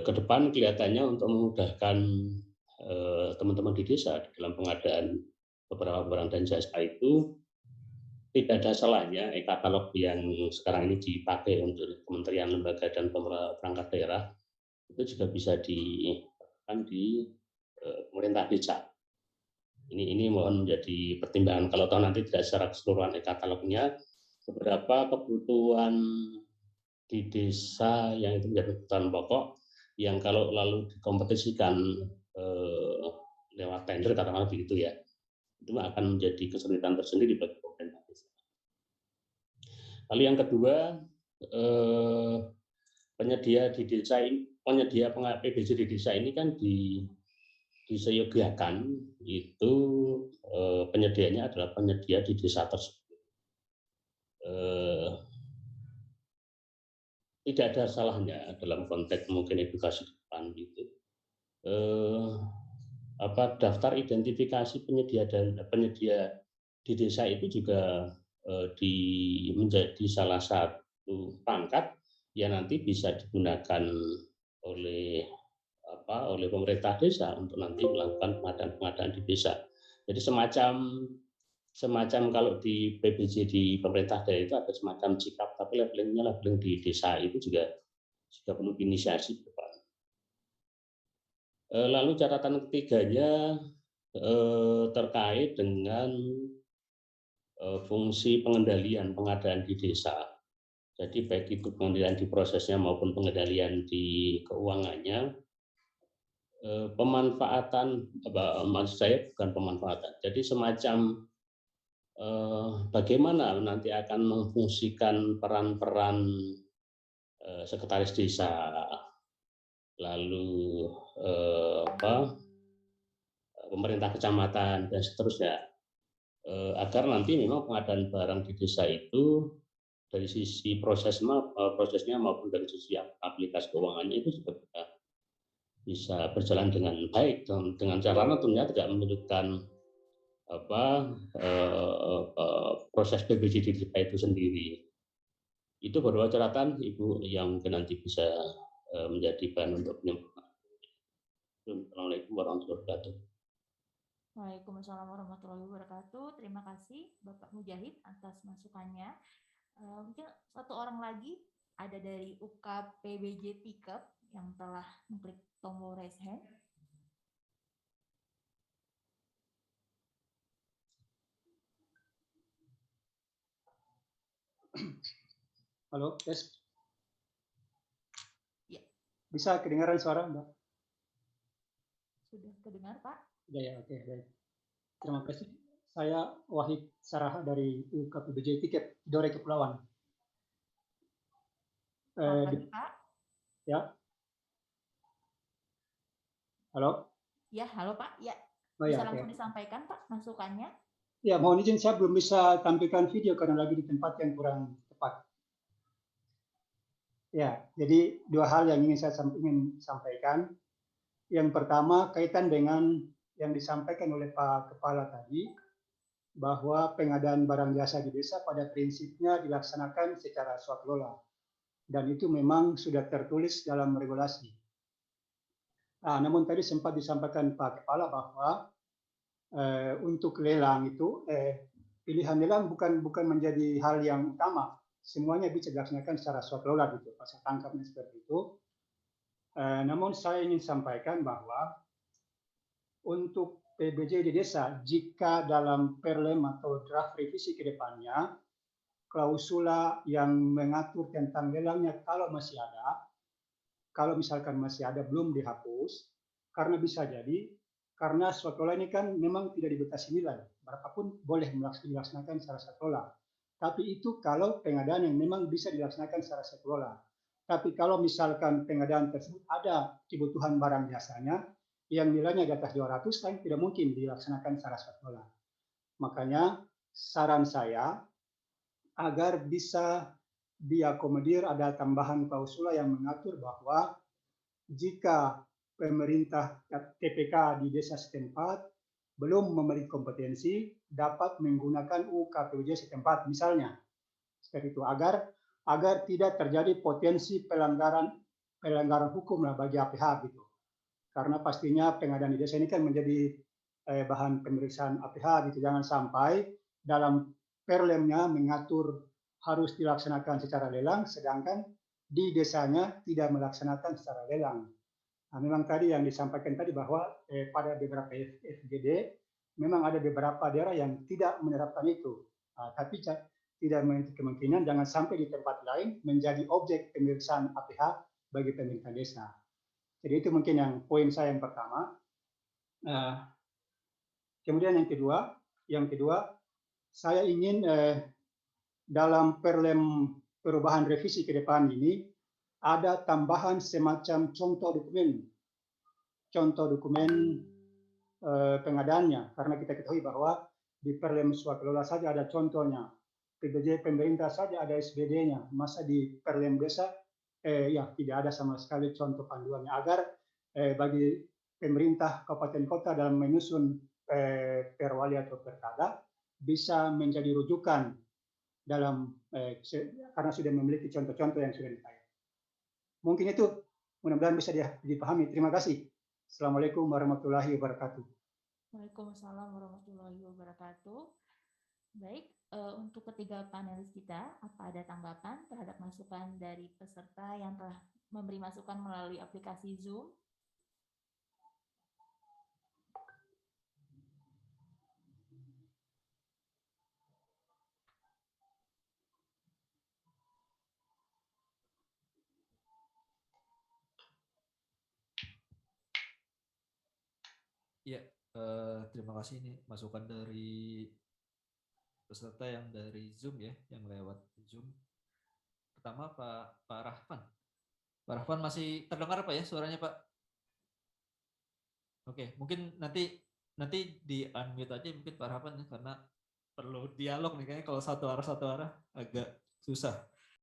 Ke depan kelihatannya untuk memudahkan teman-teman di desa dalam pengadaan beberapa barang dan jasa itu tidak ada salahnya e-katalog yang sekarang ini dipakai untuk kementerian, lembaga, dan perangkat daerah itu juga bisa diterapkan di pemerintah desa. Ini mohon menjadi pertimbangan. Kalau tahu nanti tidak secara keseluruhan e-katalognya, beberapa kebutuhan di desa yang itu menjadi kebutuhan pokok yang kalau lalu dikompetisikan lewat tender katakanlah begitu ya, itu akan menjadi kesulitan tersendiri bagi pemerintah desa. Lalu yang kedua, penyedia PBJ di desa ini kan diseyogiakan itu penyedianya adalah penyedia di desa tersebut. Tidak ada salahnya dalam konteks mungkin edukasi depan gitu. Daftar identifikasi penyedia di desa itu juga menjadi salah satu perangkat yang nanti bisa digunakan oleh pemerintah desa untuk nanti melakukan pengadaan di desa. Jadi semacam kalau di PBJ di pemerintah daerah itu ada semacam sikap, tapi leveling di desa itu juga perlu inisiasi. Lalu catatan ketiganya terkait dengan fungsi pengendalian pengadaan di desa. Jadi baik itu pengendalian di prosesnya maupun pengendalian di keuangannya, pemanfaatan, maksud saya bukan pemanfaatan. Jadi semacam bagaimana nanti akan memfungsikan peran-peran sekretaris desa, lalu pemerintah kecamatan dan seterusnya, agar nanti memang pengadaan barang di desa itu dari sisi prosesnya maupun dari sisi aplikasi keuangannya itu juga bisa berjalan dengan baik, dengan cara tentunya tidak menyulitkan proses PBJ di desa itu sendiri. Itu beberapa catatan Ibu yang mungkin nanti bisa menjadi bahan untuk penyempurnaan. Assalamualaikum warahmatullahi wabarakatuh. Waalaikumsalam warahmatullahi wabarakatuh. Terima kasih Bapak Mujahid atas masukannya. Mungkin satu orang lagi ada dari UKAP PBJ Tikep yang telah mengklik tombol raise hand. Halo, tes. Ya. Bisa kedengaran suara, Mbak? Sudah kedengar, Pak? Ya, oke, baik. Terima kasih. Saya Wahid Sarah dari UKAP PBJ Tiket, Tidore Kepulauan. Pak? Ya. Halo? Ya, halo Pak. Ya. Oh, bisa ya, langsung oke. disampaikan, Pak, masukannya? Ya, mohon izin saya belum bisa tampilkan video karena lagi di tempat yang kurang tepat. Ya, jadi dua hal yang ingin saya sampaikan. Yang pertama kaitan dengan yang disampaikan oleh Pak Kepala tadi, bahwa pengadaan barang jasa di desa pada prinsipnya dilaksanakan secara swakelola. Dan itu memang sudah tertulis dalam regulasi. Namun tadi sempat disampaikan Pak Kepala bahwa untuk lelang itu pilihan lelang bukan menjadi hal yang utama. Semuanya bisa dilaksanakan secara swakelola gitu. Pasal tangkapnya seperti itu. Namun saya ingin sampaikan bahwa untuk PBJ di desa, jika dalam perlem atau draft revisi ke depannya, klausula yang mengatur tentang lelangnya kalau misalkan masih ada belum dihapus, karena bisa jadi karena swakelola ini kan memang tidak dibatasi nilai, berapapun boleh dilaksanakan secara swakelola. Tapi itu kalau pengadaan yang memang bisa dilaksanakan secara swakelola. Tapi kalau misalkan pengadaan tersebut ada kebutuhan barang jasanya yang nilainya di atas 200, kan tidak mungkin dilaksanakan secara swakelola. Makanya saran saya agar bisa diakomodir ada tambahan klausula yang mengatur bahwa jika pemerintah TPK di desa setempat belum memiliki kompetensi dapat menggunakan UKPUJ setempat misalnya seperti itu agar tidak terjadi potensi pelanggaran hukum lah bagi APH gitu. Karena pastinya pengadaan di desa ini kan menjadi bahan pemeriksaan APH gitu. Jangan sampai dalam perlemnya mengatur harus dilaksanakan secara lelang, sedangkan di desanya tidak melaksanakan secara lelang. Memang tadi yang disampaikan tadi bahwa pada beberapa FGD memang ada beberapa daerah yang tidak menerapkan itu. Tapi tidak menutup kemungkinan jangan sampai di tempat lain menjadi objek pemeriksaan APH bagi pemerintah desa. Jadi itu mungkin yang poin saya yang pertama. Kemudian yang kedua, saya ingin dalam perlem perubahan revisi ke depan ini ada tambahan semacam contoh dokumen pengadaannya, karena kita ketahui bahwa di perlem swakelola saja ada contohnya, PBJ pemerintah saja ada SBD-nya, masa di perlem desa ya tidak ada sama sekali contoh panduannya, agar bagi pemerintah kabupaten kota dalam menyusun perwali atau perkada bisa menjadi rujukan dalam karena sudah memiliki contoh-contoh yang sudah dipakai. Mungkin itu mudah-mudahan bisa dipahami. Terima kasih. Assalamualaikum warahmatullahi wabarakatuh. Waalaikumsalam warahmatullahi wabarakatuh. Baik, untuk ketiga panelis kita, apa ada tanggapan terhadap masukan dari peserta yang telah memberi masukan melalui aplikasi Zoom? Ya, terima kasih ini masukan dari peserta yang dari Zoom ya, yang lewat Zoom. Pertama Pak Rahman. Pak Rahman masih terdengar Pak ya suaranya Pak? Oke, mungkin nanti di unmute aja mungkin Pak Rahman ya, karena perlu dialog nih kayaknya kalau satu arah agak susah.